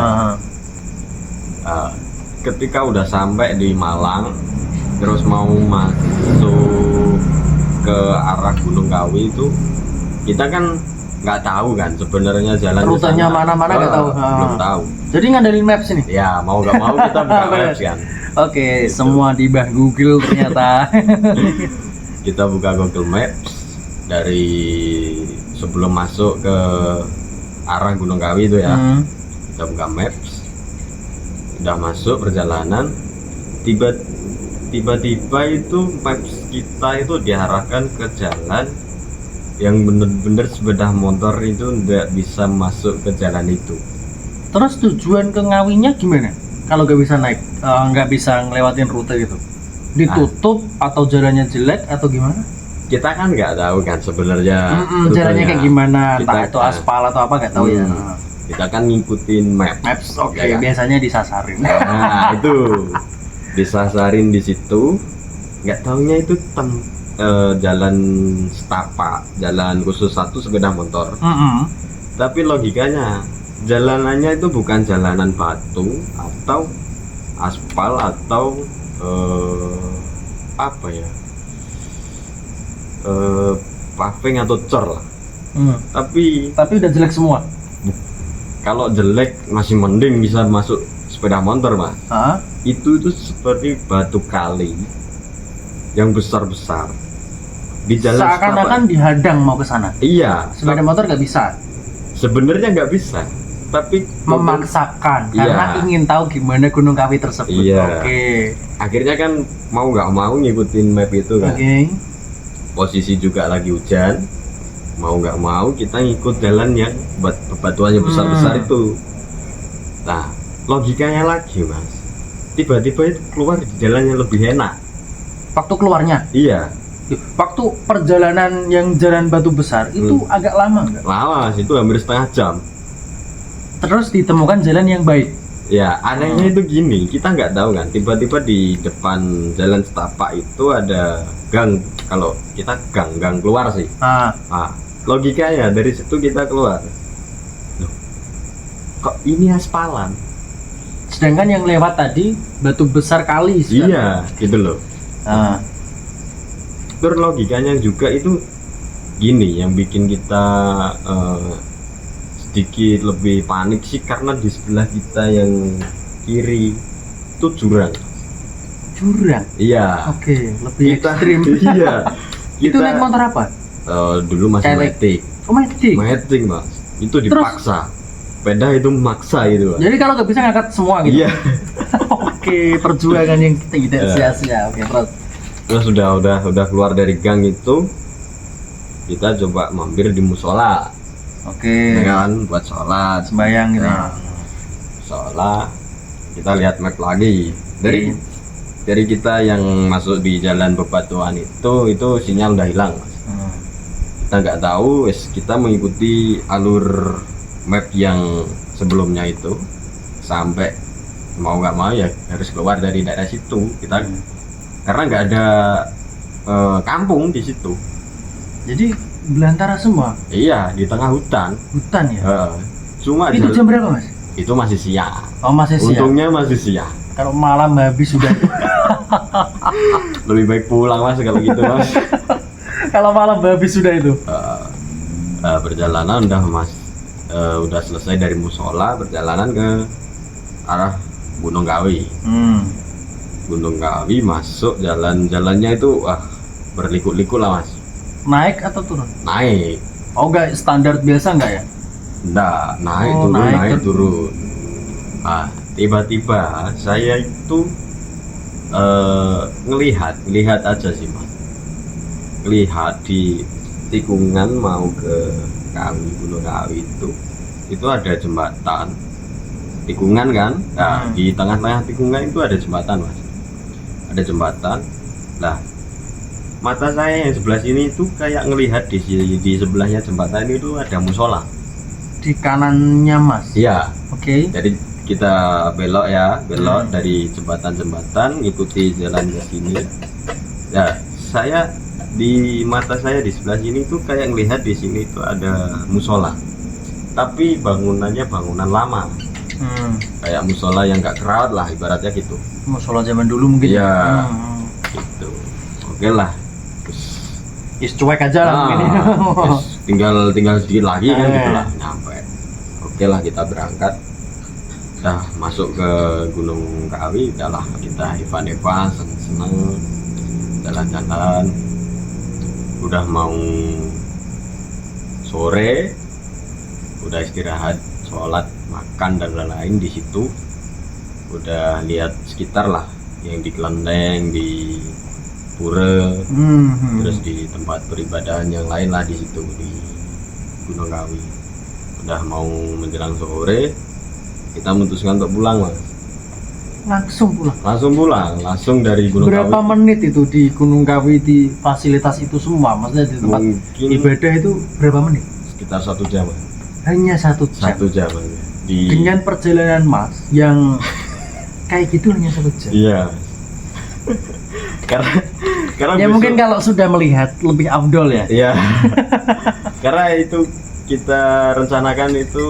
Ketika udah sampai di Malang, terus mau masuk ke arah Gunung Kawi itu, kita kan nggak tahu kan sebenarnya jalan rutenya mana-mana nggak tahu. Belum tahu. Jadi ngandelin maps ini. Ya mau nggak mau kita buka maps kan. Oke, gitu. Semua di bah Google ternyata. Kita buka Google Maps dari sebelum masuk ke arah Gunung Kawi itu ya. Kita buka Maps, udah masuk perjalanan, tiba-tiba itu Maps kita itu diarahkan ke jalan yang bener-bener sepeda motor itu nggak bisa masuk ke jalan itu. Terus tujuan ke Ngawinya gimana? Kalau nggak bisa naik, nggak bisa ngelewatin rute gitu, ditutup atau jalannya jelek atau gimana? Kita kan nggak tahu kan sebenarnya jalannya kayak gimana, entah itu aspal atau apa nggak tahu ya. Kita kan ngikutin maps. Oke, ya kan? Biasanya disasarin. Nah itu disasarin di situ, nggak taunya itu jalan setapak, jalan khusus satu sepeda motor. Tapi logikanya jalanannya itu bukan jalanan batu atau aspal atau apa ya, paving atau cor lah. Tapi udah jelek semua. Kalau jelek masih mending bisa masuk sepeda motor Mas. Itu seperti batu kali yang besar-besar di jalan seakan-akan dihadang mau ke sana. Iya, sepeda motor nggak bisa. Sebenarnya nggak bisa, tapi memaksakan karena ingin tahu gimana Gunung Kawi tersebut. Iya. Akhirnya kan mau nggak mau ngikutin map itu kan. Posisi juga lagi hujan, mau nggak mau kita ngikut jalan yang bebatuannya besar-besar itu. Nah, logikanya lagi Mas, tiba-tiba itu keluar di jalan yang lebih enak. Waktu keluarnya? Iya. Waktu perjalanan yang jalan batu besar itu agak lama nggak? Lama, itu hampir setengah jam. Terus ditemukan jalan yang baik. Ya, anehnya itu gini, kita nggak tahu kan, tiba-tiba di depan jalan setapak itu ada gang. Kalau kita gang keluar sih. Logikanya dari situ kita keluar. Loh, kok ini aspalan? Sedangkan yang lewat tadi batu besar kali. Iya, gitu loh. Terus logikanya juga itu gini, yang bikin kita sedikit lebih panik sih, karena di sebelah kita yang kiri itu jurang. Iya. Oke, lebih ekstrim. Iya. Itu naik motor apa? Dulu masih Matic. Matic Mas. Itu dipaksa. Sepeda itu maksa itu Mas. Jadi kalau nggak bisa ngangkat semua gitu. Iya. Oke, perjuangan yang tidak sia-sia. Oke, terus udah keluar dari gang itu, kita coba mampir di musola. Oke. Kan buat sholat, sembayang gitu. Sholat, kita lihat map lagi. Dari kita yang masuk di jalan bebatuan itu sinyal udah hilang Mas. Kita nggak tahu, kita mengikuti alur map yang sebelumnya itu sampai mau nggak mau ya harus keluar dari daerah situ kita karena nggak ada kampung di situ. Jadi belantara semua. Iya, di tengah hutan. Hutan ya. Cuma itu jam berapa Mas? Itu masih siang. Oh masih siang. Untungnya masih siang. Kalau malam habis sudah. Lebih baik pulang Mas kalau gitu Mas. Kalau malam habis sudah itu. Perjalanan udah Mas, udah selesai dari musola, perjalanan ke arah Gunung Kawi. Gunung Kawi masuk jalannya itu berliku-liku lah Mas. Naik atau turun? Naik. Oh enggak standar biasa enggak ya? Enggak, naik turun. Tiba-tiba saya itu ngelihat aja sih Mas. Ngelihat di tikungan mau ke Kawi, Gunung Kawi itu ada jembatan tikungan kan. Nah, di tengah-tengah tikungan itu ada jembatan Mas. Ada jembatan. Lah, mata saya yang sebelah sini itu kayak ngelihat di sebelahnya jembatan itu ada musola. Di kanannya Mas? Iya. Oke. Jadi kita belok dari jembatan-jembatan, ikuti jalan ke sini. Ya, di mata saya di sebelah sini tuh kayak ngelihat di sini itu ada musola. Tapi bangunannya bangunan lama. Kayak musola yang gak kerawat lah ibaratnya gitu. Musola zaman dulu mungkin. Iya. Gitu. Oke lah. Cuek aja lah mungkin. Tinggal sedikit lagi kan gitu lah nyampe. Oke lah kita berangkat. Udah masuk ke Gunung Kawi, udahlah kita evan-evan seneng jalan-jalan. Udah mau sore, udah istirahat, sholat, makan dan lain-lain di situ. Udah lihat sekitar lah yang di Kelenteng, di Pura, terus di tempat peribadahan yang lain lah di situ di Gunung Kawi. Udah mau menjelang sore, kita memutuskan untuk pulang Mas. Langsung dari Gunung Kawi. Berapa menit itu di Gunung Kawi di fasilitas itu semua? Maksudnya di tempat ibadah itu berapa menit? Sekitar 1 jam. Hanya 1 jam. 1 jam. Dengan perjalanan Mas yang kayak gitu hanya 1 jam. Iya. karena ya besok, mungkin kalau sudah melihat lebih afdol ya. Iya. Karena itu kita rencanakan itu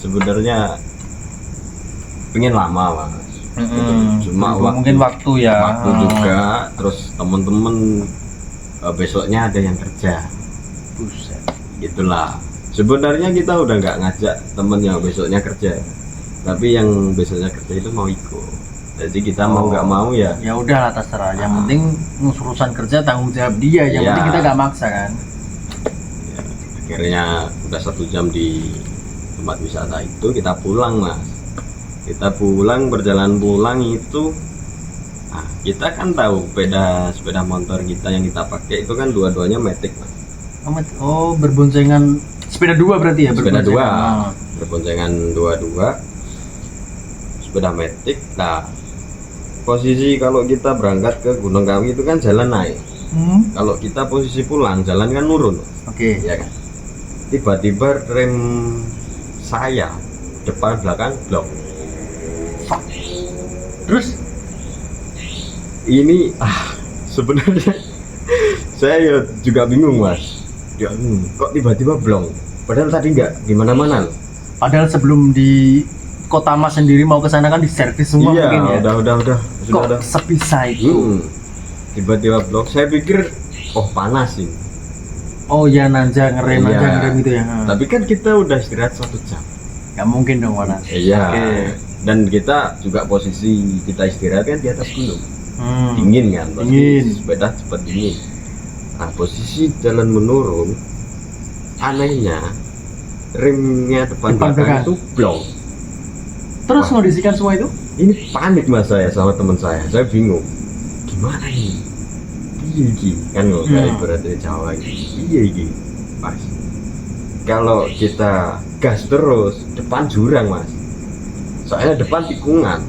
sebenarnya pengen lama Mas. Cuma mungkin waktu juga, terus temen-temen besoknya ada yang kerja. Buset. Gitulah. Sebenarnya kita udah nggak ngajak temen yang besoknya kerja, tapi yang besoknya kerja itu mau ikut. Jadi kita mau nggak mau ya. Ya udah terserah. Yang penting urusan kerja tanggung jawab dia. Yang penting kita nggak maksa kan. Ya, akhirnya udah 1 jam di tempat wisata itu kita pulang Mas. Kita pulang, berjalan pulang itu kita kan tahu sepeda motor kita yang kita pakai itu kan dua-duanya Matic Mas. Oh berboncengan sepeda 2 berarti ya? Sepeda 2 berboncengan dua sepeda Matic. Nah posisi kalau kita berangkat ke Gunung Kawi itu kan jalan naik. Kalau kita posisi pulang jalan kan nurun. Oke. Ya kan. Tiba-tiba rem saya depan belakang blok. Terus ini sebenarnya saya juga bingung Mas. Ya, kok tiba-tiba blong? Padahal tadi nggak gimana-mana. Padahal sebelum di kota Mas sendiri mau ke sana kan diservis semua mungkin ya. Udah. Kok sepisah itu? Tiba-tiba blok. Saya pikir panas sih. Oh ya ngerem gitu ya. Tapi kan kita udah istirahat 1 jam. Nggak mungkin dong panas. Iya. Dan kita juga posisi kita istirahat kan di atas gunung. Dingin kan. Dingin. Sepeda cepat dingin. Nah posisi jalan menurun, anehnya remnya depan belakang itu blong. Terus mengondisikan semua itu? Ini panik Mas saya sama teman saya bingung gimana ini kan kayak berarti Jawa ini Mas. Kalau kita gas terus depan jurang Mas, soalnya depan tikungan.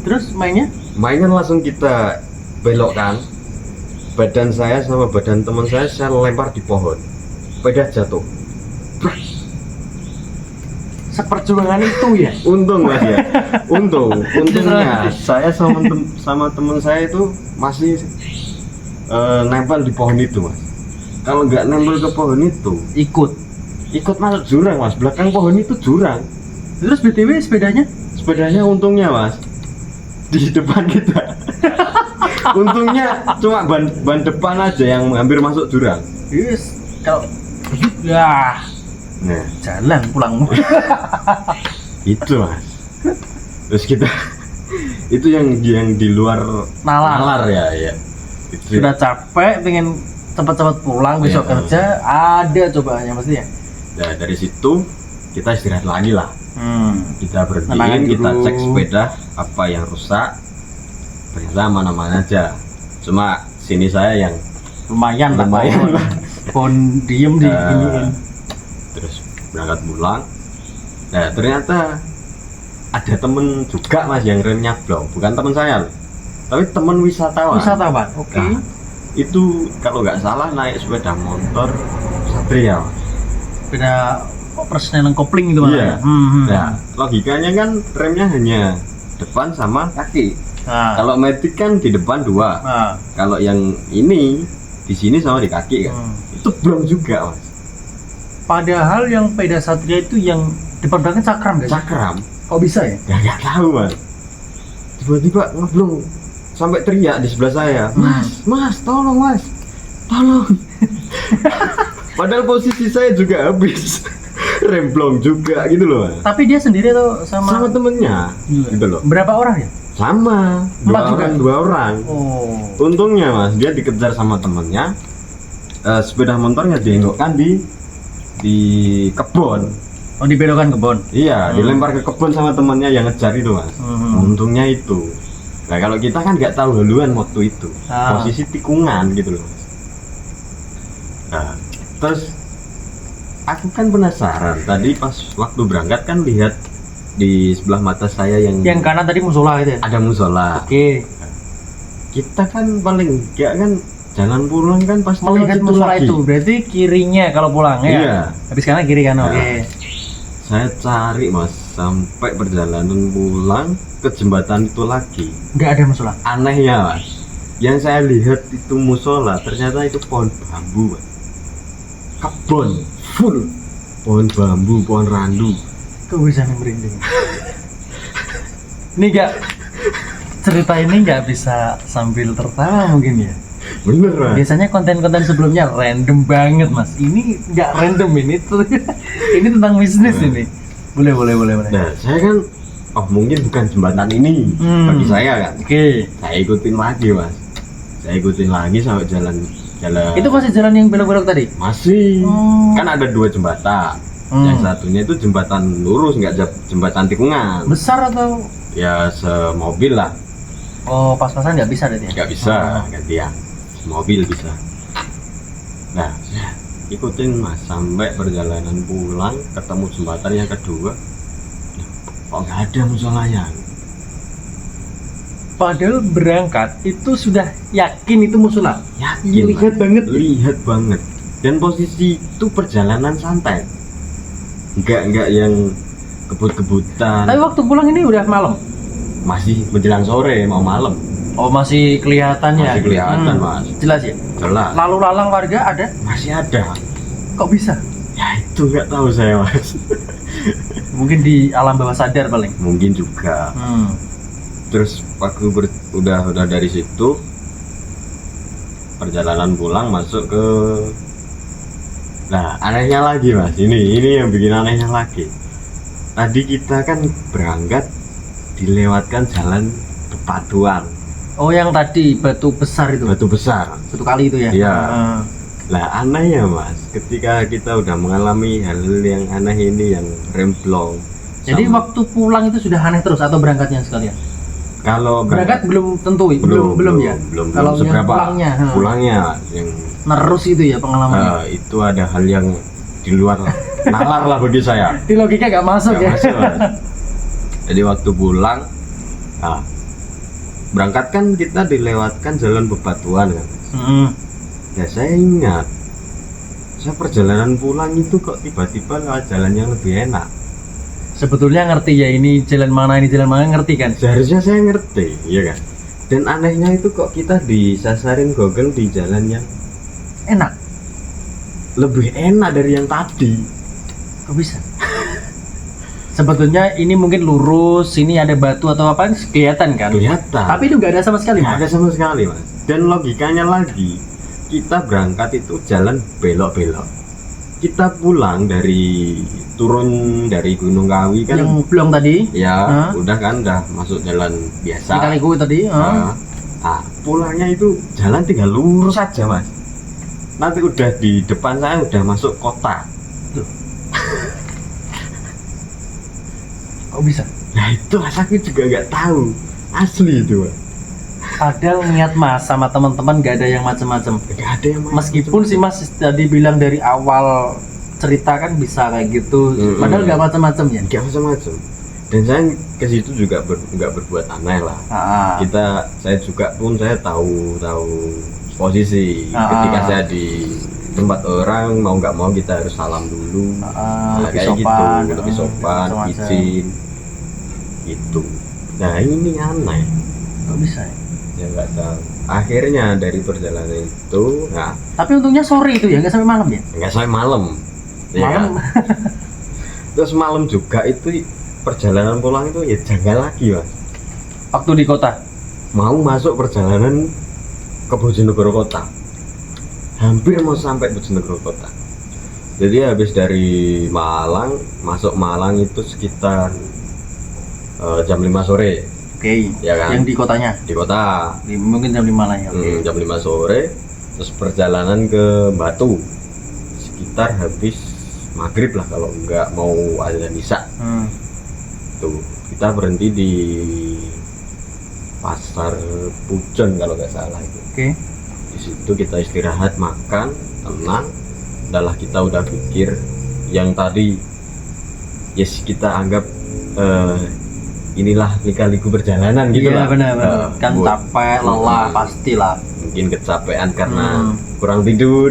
Terus mainnya langsung kita belokkan. Badan saya sama badan teman saya lempar di pohon. Sepeda jatuh. seperjuangan itu ya. Untung mas ya, untungnya saya sama teman saya itu masih nempel di pohon itu mas. Kalau nggak nempel ke pohon itu, ikut masuk jurang mas. Belakang pohon itu jurang. Terus BTW Sepedanya untungnya mas di depan kita. Untungnya cuma ban depan aja yang hampir masuk jurang. Yes, kalau ya Nah, jalan pulang. itu mas. Terus kita itu yang di luar nalar ya. Itu Sudah capek, pengen cepat-cepat pulang besok Iya. kerja, ada cobaannya pasti ya. Nah, dari situ kita istirahat lagi lah. Kita Tenangin berhentiin, kita dulu. cek sepeda apa yang rusak. Ternyata aman-aman aja. Cuma sini saya yang Lumayan Lumayan lah. Pohon diem di Eh, giniin. terus berangkat pulang. Nah, ternyata ada temen juga mas yang remnya blong. Bukan temen saya loh, tapi temen wisatawan. Wisatawan, oke. Nah, itu kalau nggak salah naik sepeda motor Satria. Beda persneling kopling itu Iya. mana? Nah, logikanya kan remnya hanya depan sama kaki. Nah, Kalau Matic kan di depan dua. nah, Kalau yang ini di sini sama di kaki kan. Itu blong juga mas. padahal yang sepeda Satria itu yang depan belakang cakram guys. Cakram. Kok bisa ya? Nggak tahu mas. Tiba-tiba ngeblong sampai teriak di sebelah saya. Mas, tolong mas, tolong. Padahal posisi saya juga habis. Remblong juga gitu loh mas. Tapi dia sendiri atau Sama temennya Iya. gitu loh. Berapa orang ya? Sama Empat juga? dua orang. Oh. Untungnya mas dia dikejar sama temennya. Sepeda motornya dienggokkan di kebun. Oh, dibelokkan kebon. Iya, dilempar ke kebun sama temennya yang ngejar itu mas. Untungnya itu. Nah kalau kita kan nggak tahu haluan waktu itu. Ah. Posisi tikungan gitu loh mas. Nah, terus aku kan penasaran. Tadi pas waktu berangkat kan lihat di sebelah mata saya yang Yang kanan tadi musola gitu ya? ada musola. Oke. Kita kan paling enggak kan jalan pulang kan pasti Melihat lewat musola lagi. itu berarti kirinya kalau pulang ya? Iya. Habis kanan kiri kan, oke. Nah. Saya cari mas sampai perjalanan pulang ke jembatan itu lagi. Nggak ada musola. Anehnya mas, yang saya lihat itu musola ternyata itu pohon bambu mas. Kebun full pohon bambu, pohon randu. Kok bisa merinding? Ini cerita ini nggak bisa sambil tertawa mungkin ya? Bener mas. Biasanya konten-konten sebelumnya random banget mas. Ini nggak random ini tuh. Ini tentang bisnis ini. Boleh. Nah saya kan, oh mungkin bukan jembatan ini bagi saya kan. Oke. Saya ikutin lagi mas. Saya ikutin lagi sampai jalan. Itu masih jalan yang belok-belok tadi? Masih. Oh. Kan ada dua jembatan. Yang satunya itu jembatan lurus, nggak jembatan tikungan. Besar atau? Ya semobil lah. Oh, pas-pasan nggak bisa berarti ya? Nggak bisa gantian. Mobil bisa. Nah, saya ikutin mas sampai perjalanan pulang ketemu jembatan yang kedua. Kok nggak ada musolanya? Padahal berangkat itu sudah yakin itu musola. Yakin. Lihat Mas. banget. Lihat banget. Dan posisi itu perjalanan santai. Nggak yang kebut-kebutan. Tapi waktu pulang ini udah malam. Masih menjelang sore mau malam. Oh, masih kelihatan ya? Masih kelihatan mas. Jelas ya? Jelas. Lalu lalang warga ada? Masih ada. Kok bisa? Ya itu nggak tahu saya mas. Mungkin di alam bawah sadar paling. Mungkin juga. Terus waktu udah dari situ perjalanan pulang masuk ke, nah anehnya lagi mas, ini yang bikin anehnya lagi. Tadi kita kan berangkat dilewatkan jalan bebatuan, Oh, yang tadi batu besar itu. batu besar. Satu kali itu ya? Iya. Heeh. Lah anehnya mas, ketika kita udah mengalami hal yang aneh ini yang remblong. Jadi waktu pulang itu sudah aneh terus atau berangkatnya sekalian? Kalau Berangkat belum tentu, belum ya. belum Kalau yang seberapa pulangnya, yang Nerus itu ya pengalamannya. itu ada hal yang di luar nalar lah bagi saya. Di logika nggak masuk Nggak ya. masuk, Mas. Jadi waktu pulang, berangkat kan kita dilewatkan jalan bebatuan kan. Ya saya ingat, saya perjalanan pulang itu kok tiba-tiba lewat jalan yang lebih enak. Sebetulnya ngerti ya ini jalan mana ngerti kan? Seharusnya saya ngerti, ya kan? Dan anehnya itu kok kita disasarin Google di jalan yang Enak. lebih enak dari yang tadi. Kok bisa? Sebetulnya ini mungkin lurus, sini ada batu atau apa kelihatan kan? Kelihatan. Tapi itu nggak ada sama sekali, nggak Mas. ada sama sekali, Mas. Dan logikanya lagi, kita berangkat itu jalan belok-belok. Kita pulang turun dari Gunung Kawi kan, Yang belum tadi? ya udah kan, udah masuk jalan biasa. Di Kaliku tadi? Pulangnya itu jalan tinggal lurus aja, Mas. Nanti udah di depan saya udah masuk kota. Kok bisa? Nah itu aku juga nggak tahu, asli itu, Mas. Padahal niat Mas sama teman-teman nggak ada yang macam-macam. Nggak ada yang Meskipun si Mas tadi bilang dari awal cerita kan bisa kayak gitu, padahal nggak macam-macam ya. nggak macam-macam. Dan saya ke situ juga nggak berbuat aneh lah. Saya juga pun saya tahu posisi. Ketika saya di tempat orang, mau nggak mau kita harus salam dulu. Lebih Kayak sopan, gitu, lebih sopan, macam-macam. izin gitu. Nah ini aneh, Kok bisa ya? ya nggak tahu. Akhirnya dari perjalanan itu, nah Tapi untungnya sore itu ya, nggak sampai malam ya? nggak sampai malam, ya kan? Malam. Terus malam juga itu perjalanan pulang itu ya janggal lagi, Mas. Waktu di kota. Mau masuk perjalanan ke Bojonegoro kota, hampir mau sampai Bojonegoro kota. Jadi habis dari Malang, masuk Malang itu sekitar jam 5 sore. Oke. Ya kan? Yang di kotanya. Di kota. Mungkin jam 5 lah ya. Oke. Jam 5 sore. Terus perjalanan ke Batu sekitar habis maghrib lah, kalau enggak mau azan isya. Tuh kita berhenti di Pasar Pujon kalau nggak salah itu. Oke. Di situ kita istirahat, makan, tenang. Udahlah, kita udah pikir yang tadi, yes, kita anggap inilah lika-liku perjalanan gitu Iya lah. benar. Kan capek, lelah pastilah. Mungkin kecapean karena kurang tidur,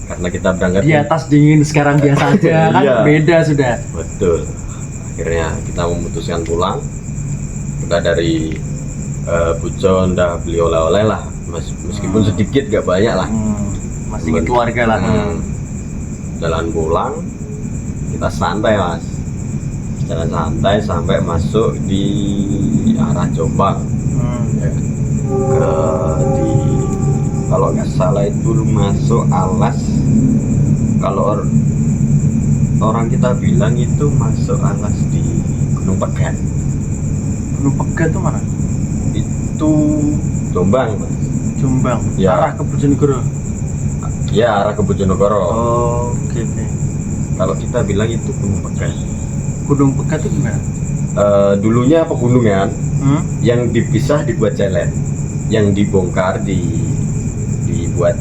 karena kita berangkat Di atas dingin, sekarang biasa aja kan. Iya. Beda sudah. Betul. Akhirnya kita memutuskan pulang. Udah dari Pujon udah beli oleh-oleh lah, meskipun sedikit gak banyak lah. Masih ke keluarga lah. Jalan pulang, kita santai, Mas. Jalan santai sampai masuk di arah Jombang. Ya. Kalau nggak salah itu masuk alas. Kalau orang kita bilang itu masuk alas di Gunung Pegat. Gunung Pegat itu mana? Itu Jombang, Mas. Jombang. Ya. Arah ke Bojonegoro. Ya, arah ke Bojonegoro. Oh, oke. Kalau kita bilang itu Gunung Pegat. Gunung Pegat itu gimana? Dulunya pegunungan yang dipisah dibuat jalan, yang dibongkar dibuat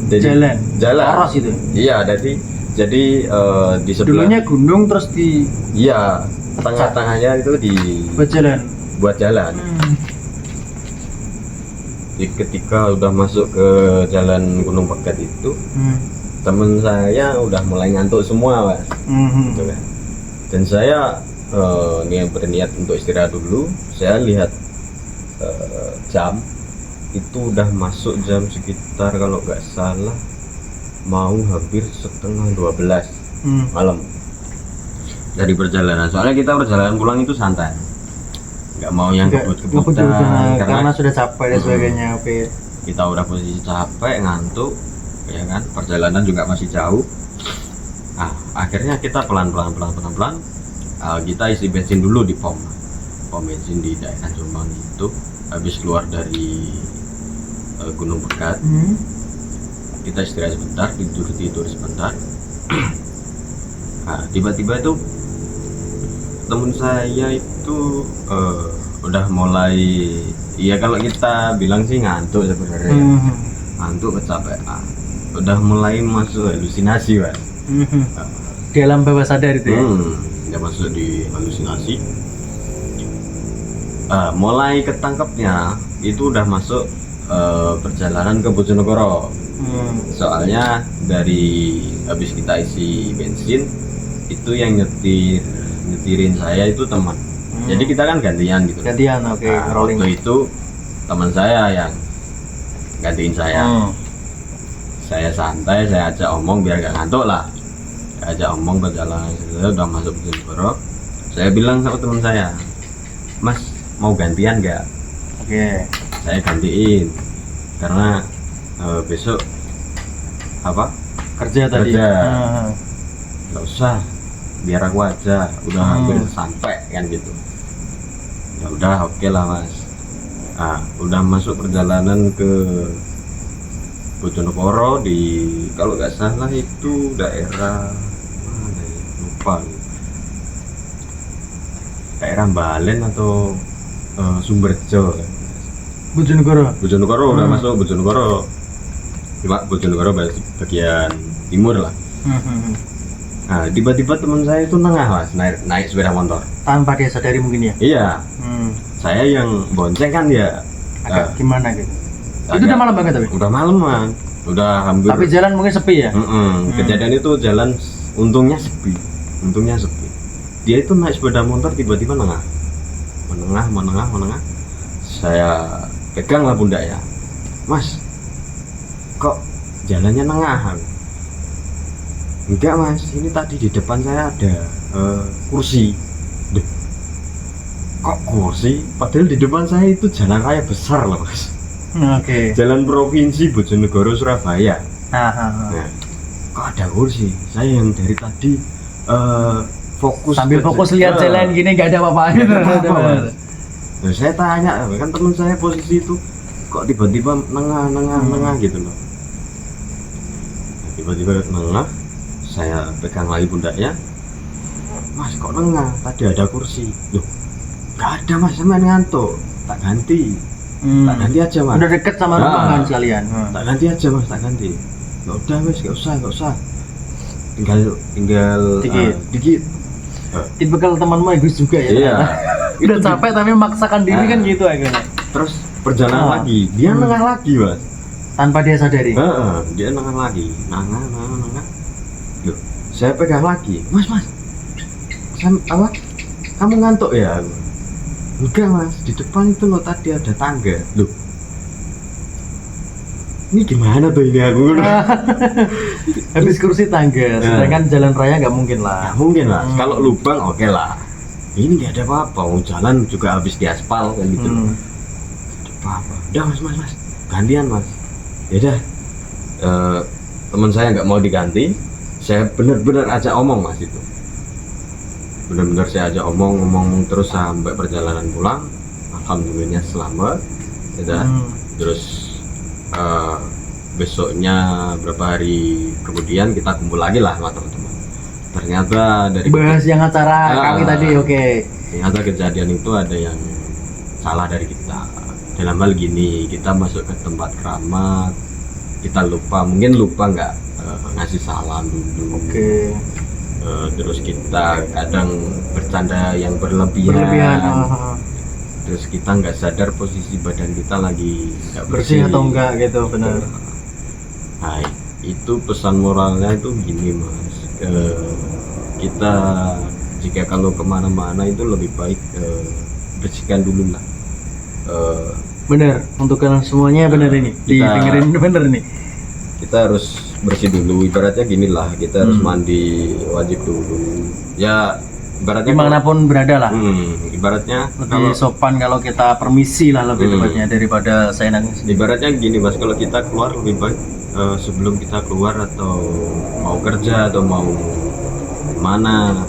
jadi jalan. Poros itu. Iya, jadi di sebelah. Dulunya gunung terus di. Iya, tengah-tengahnya itu buat jalan. Jadi ketika udah masuk ke jalan Gunung Pegat itu, temen saya udah mulai ngantuk semua, Mas. Gitu kan. Dan saya berniat untuk istirahat dulu. Saya lihat jam itu udah masuk jam sekitar, kalau nggak salah mau hampir setengah 12 malam dari perjalanan. Soalnya kita perjalanan pulang itu santai, nggak mau yang kebut-kebutan karena sudah capek dan sebagainya. Oke. Kita udah posisi capek, ngantuk, ya kan, perjalanan juga masih jauh. Akhirnya kita pelan-pelan kita isi bensin dulu di pom bensin di daerah Jombang itu. Habis keluar dari Gunung Pegat, kita istirahat sebentar, tidur sebentar. Tiba-tiba itu temen saya itu udah mulai, iya kalau kita bilang sih ngantuk sebenarnya. Ngantuk, kecapean, udah mulai masuk halusinasi, Pak. Di alam bawah sadar itu ya. Udah masuk di halusinasi. Mulai ketangkepnya itu udah masuk perjalanan ke Bojonegoro. Soalnya dari habis kita isi bensin itu yang nyetir nyetirin saya itu teman. Jadi kita kan gantian gitu. Gantian, oke, Nah, rolling. waktu itu teman saya yang gantiin saya. Saya santai, saya ajak omong biar gak ngantuk lah. Saya ajak omong perjalanan, saya udah masuk Bojonegoro. Saya bilang sama teman saya, Mas mau gantian gak? Oke. Saya gantiin karena besok apa? Kerja tadi. Kerja. Ah. Gak usah, biar aku aja. Udah hampir sampai kan gitu. Ya udah, oke lah Mas. Nah, udah masuk perjalanan ke Bojonegoro di, kalau nggak salah itu daerah mana ya, lupa, daerah Balen atau Sumberjo. Bojonegoro. Udah masuk Bojonegoro, cuma Bojonegoro bagian timur lah. Nah, tiba-tiba teman saya itu nengah Mas, naik sepeda motor Tanpa dia sadari mungkin ya. iya. Saya yang bonceng kan ya, Agak gimana gitu. Itu agak- udah malam banget tapi. udah malam Man, udah hampir. Tapi jalan mungkin sepi ya. Kejadian itu jalan untungnya sepi. Dia itu naik sepeda motor tiba-tiba menengah. Saya pegang lah pundaknya. Mas, kok jalannya nengah? Enggak Mas, ini tadi di depan saya ada kursi. Duh, kok kursi? Padahal di depan saya itu jalan raya besar loh Mas. Oke. Jalan provinsi Bojonegoro Surabaya. Nah. Kok ada kursi? Saya yang dari tadi fokus Sambil fokus lihat jalan gini nggak ada apa-apanya. Nggak ada apa-apa, Mas. Nah, saya tanya kan teman saya posisi itu kok tiba-tiba nengah gitu loh. Nah, tiba-tiba nengah, saya pegang lagi pundaknya. Mas kok nengah? Tadi ada kursi. Loh, nggak ada Mas, saya ngantuk. Tak ganti. Tak ganti aja Mas. Udah deket sama rumah Nah. kan sekalian. Tak ganti aja Mas, tak ganti. Nggak udah Mas, nggak usah. Tinggal dikit. Tipikal temanmu egois juga ya. Iya. Udah capek tapi memaksakan diri kan gitu akhirnya. Terus perjalanan lagi, dia nengah lagi Mas. Tanpa dia sadari. Dia nengah lagi, nengah. Loh, saya pegang lagi, Mas, apa? Kamu ngantuk ya? Enggak Mas, di depan itu loh tadi ada tangga. Loh, ini gimana tuh ini aku? Habis kursi tangga, sedangkan jalan raya nggak mungkin lah. Nggak mungkin Mas, kalau lubang oke lah. Ini nggak ada apa-apa, jalan juga habis diaspal kan gitu. Nggak ada apa-apa. Udah Mas, gantian Mas. Ya udah, teman saya nggak mau diganti. Saya benar-benar ajak omong Mas itu. Benar-benar saya ajak ngomong terus sampai perjalanan pulang. Alhamdulillah selamat. Ya, terus besoknya berapa hari kemudian kita kumpul lagi lah sama teman-teman. Ternyata dari Bahas yang acara kami tadi, oke. ternyata kejadian itu ada yang salah dari kita. Dalam hal gini, kita masuk ke tempat keramat, kita mungkin lupa nggak ngasih salam dulu. Oke. Terus kita kadang bercanda yang berlebihan. Terus kita nggak sadar posisi badan kita lagi nggak Bersih atau enggak gitu, benar. Nah, itu pesan moralnya itu gini Mas. Kita jika kalau kemana-mana itu lebih baik bersihkan dulu lah. Bener, untuk kalian semuanya bener ini. Didengerin bener nih. Kita harus bersih dulu, ibaratnya gini lah, kita harus mandi wajib dulu. Ya ibaratnya Dimanapun berada lah. Ibaratnya Lebih sopan kalau kita permisi lah lebih tepatnya daripada saya nangis. Ibaratnya gini Mas, kalau kita keluar lebih baik sebelum kita keluar atau mau kerja atau mau mana,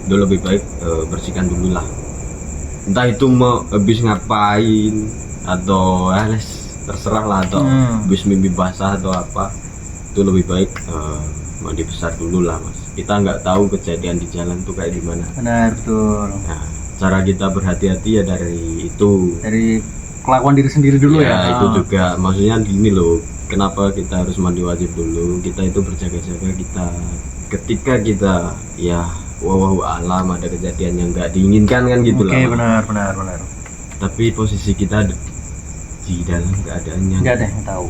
itu lebih baik bersihkan dulu lah. Entah itu mau habis ngapain atau terserah lah, atau habis mimpi basah atau apa, itu lebih baik mandi besar dulu lah Mas. Kita nggak tahu kejadian di jalan tuh kayak gimana. Benar, betul. Nah, cara kita berhati-hati ya dari itu. Dari kelakuan diri sendiri dulu ya. Itu juga maksudnya gini loh, kenapa kita harus mandi wajib dulu? Kita itu berjaga-jaga, ketika kita ya wallahu alam ada kejadian yang nggak diinginkan kan gitu lah. Oke, benar. Tapi posisi kita di dalam keadaan yang nggak ada yang tahu.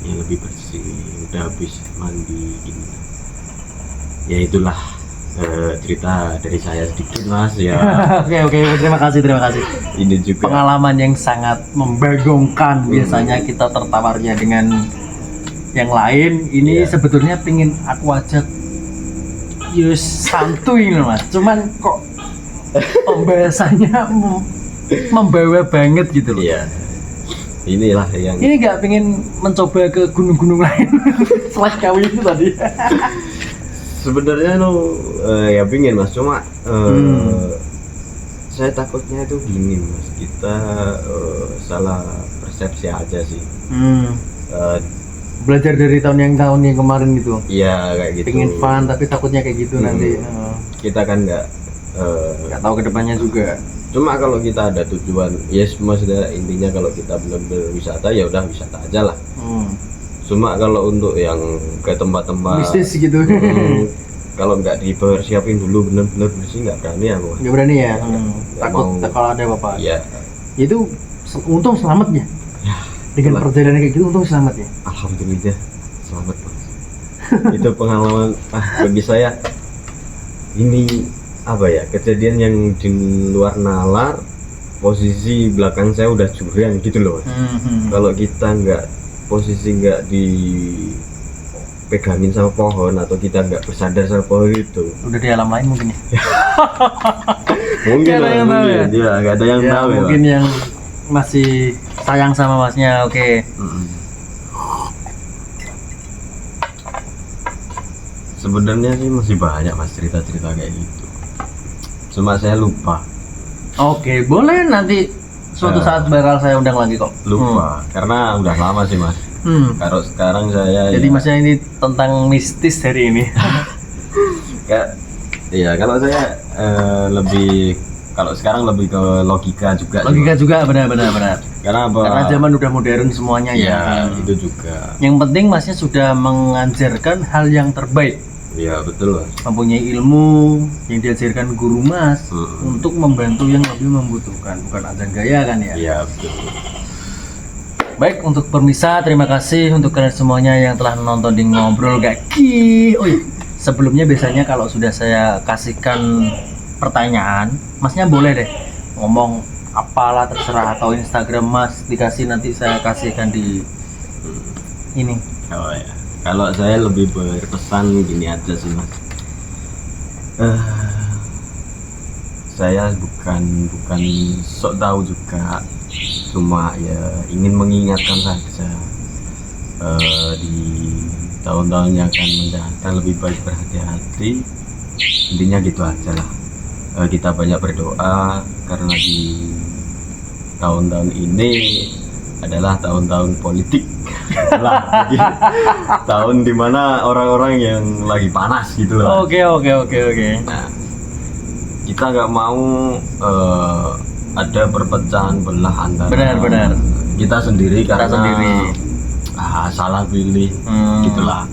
Yang lebih bersih, udah habis mandi gini. Ya itulah cerita dari saya sedikit mas ya. Oke, terima kasih. Ini juga Pengalaman yang sangat membagongkan. Biasanya kita tertawarnya dengan yang lain. Ini Iya. sebetulnya pingin aku ajak Yus santuy loh mas. Cuman kok pembahasannya membawa banget gitu loh. Iya. Inilah yang Ini nggak pengen mencoba ke gunung-gunung lain setelah kawin itu tadi. sebenarnya ya pingin mas, cuma saya takutnya itu gini mas, kita salah persepsi aja sih. Eh, Belajar dari tahun yang kemarin itu. Iya kayak gitu. Pengen fun tapi takutnya kayak gitu nanti. Kita kan Nggak tahu kedepannya juga. cuma kalau kita ada tujuan, yes maksudnya intinya kalau kita benar-benar wisata ya udah wisata aja lah. Cuma kalau untuk yang ke tempat-tempat Mistis gitu. kalau nggak dipersiapin dulu benar-benar bersih nggak berani aku. Nggak berani ya. Nggak Takut mau. kalau ada apa-apa. Iya. Itu untung selamat ya. Dengan itulah. perjalanan kayak gitu untung selamat ya. Alhamdulillah selamat mas. Itu pengalaman bagi saya ini apa ya, kejadian yang di luar nalar, posisi belakang saya udah jurang gitu loh. Kalau kita posisi nggak dipegangin sama pohon atau kita nggak bersandar sama pohon itu, Udah di alam lain mungkin ya. mungkin Nggak ada lah, yang tahu mungkin ya nggak ada yang Ya, tahu ya, mungkin Mas. yang masih sayang sama masnya. Oke. Sebenarnya sih masih banyak mas cerita-cerita kayak gitu, cuma saya lupa Oke, boleh nanti suatu saat bakal saya undang lagi kok. karena udah lama sih mas. Kalau sekarang saya Jadi masnya ini tentang mistis hari ini. iya kalau saya kalau sekarang lebih ke logika juga sih, Logika Mas. juga benar. Karena apa? Karena zaman udah modern semuanya ya ya. itu juga. Yang penting masnya sudah mengajarkan hal yang terbaik. Iya betul mas. Mempunyai ilmu yang diajarkan guru mas Hmm. untuk membantu yang lebih membutuhkan, bukan ajang gaya kan ya. Iya betul. Baik, untuk permisa terima kasih untuk kalian semuanya yang telah menonton di Ngobrol Gaki. Oh iya, sebelumnya biasanya kalau sudah saya kasihkan pertanyaan, masnya boleh deh ngomong apalah terserah, atau Instagram mas dikasih, nanti saya kasihkan di ini. Oh ya. Kalau saya lebih berpesan gini aja sih mas. Saya bukan sok tahu juga, cuma ya ingin mengingatkan saja di tahun-tahun yang akan mendatang lebih baik berhati-hati. Intinya gitu aja lah. Kita banyak berdoa karena di tahun-tahun ini adalah tahun-tahun politik lah. Jadi, tahun dimana orang-orang yang lagi panas gitu lah. Oke. Nah, kita nggak mau ada perpecahan belah antara Benar. kita sendiri Kita karena sendiri. salah pilih gitulah.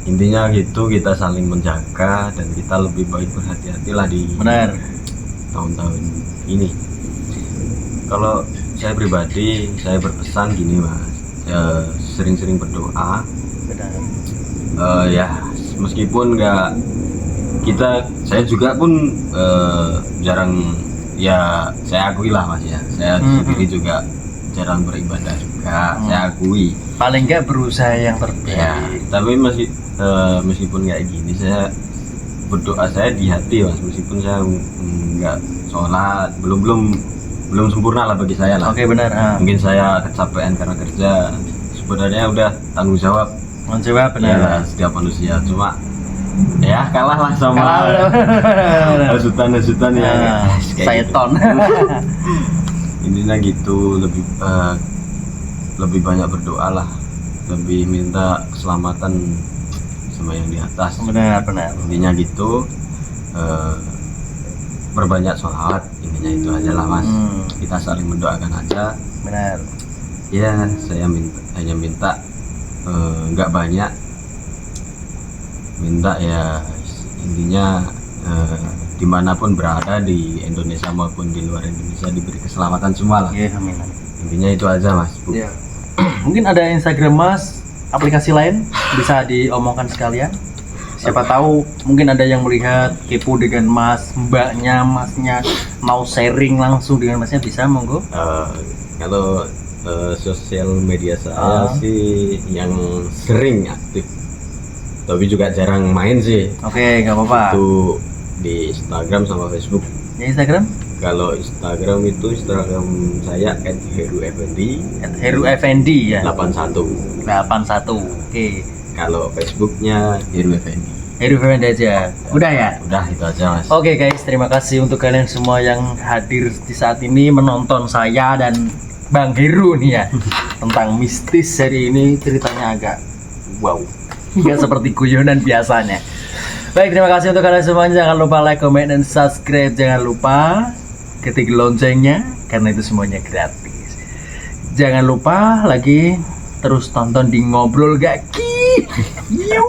Intinya gitu, kita saling menjaga dan kita lebih baik berhati-hatilah di Benar. tahun-tahun ini. Kalau saya pribadi, saya berpesan gini mas, sering-sering berdoa. Benar. Ya meskipun saya juga pun jarang, ya saya akui lah mas ya, saya sendiri juga jarang beribadah juga, saya akui. Paling nggak berusaha yang terbaik. Ya, tapi meskipun kayak gini, saya berdoa saya di hati mas, meskipun saya nggak sholat, belum sempurna lah bagi saya lah. Oke, benar. Mungkin saya kecapean karena kerja, sebenarnya udah tanggung jawab. Mencoba benar. Ya, setiap manusia, cuma ya kalah lah sama hasutan-hasutan yang kayak Seton. gitu. Intinya gitu, lebih banyak berdoa lah, lebih minta keselamatan sama yang di atas. Benar. Intinya gitu, berbanyak sholat, intinya itu aja lah mas. Kita saling mendoakan aja. Benar. Ya saya hanya minta nggak banyak, minta ya intinya dimanapun berada di Indonesia maupun di luar Indonesia diberi keselamatan semua lah. Iya, amin. Intinya itu aja mas. Bu. Iya. Mungkin ada Instagram mas, aplikasi lain bisa diomongkan sekalian. Siapa tahu mungkin ada yang melihat kepo dengan mbaknya, masnya mau sharing langsung dengan masnya, bisa monggo. Kalau sosial media saya sih yang sering aktif, tapi juga jarang main sih. Oke, nggak apa-apa. Itu di Instagram sama Facebook. Ya, Instagram? Kalau Instagram itu Instagram saya @heru_effendi. @heru_effendi ya. 81. Oke. Kalau Facebooknya Heru Effendi. Heru Effendi aja. Udah ya? Udah itu aja Mas. Oke guys, terima kasih untuk kalian semua yang hadir di saat ini menonton saya dan Bang Heru nih ya. Tentang mistis hari ini, ceritanya agak wow. Nggak seperti guyonan biasanya. Baik, terima kasih untuk kalian semuanya. Jangan lupa like, comment, dan subscribe. Jangan lupa ketik loncengnya, karena itu semuanya gratis. Jangan lupa lagi terus tonton di Ngobrol Gak Ki. Yuk.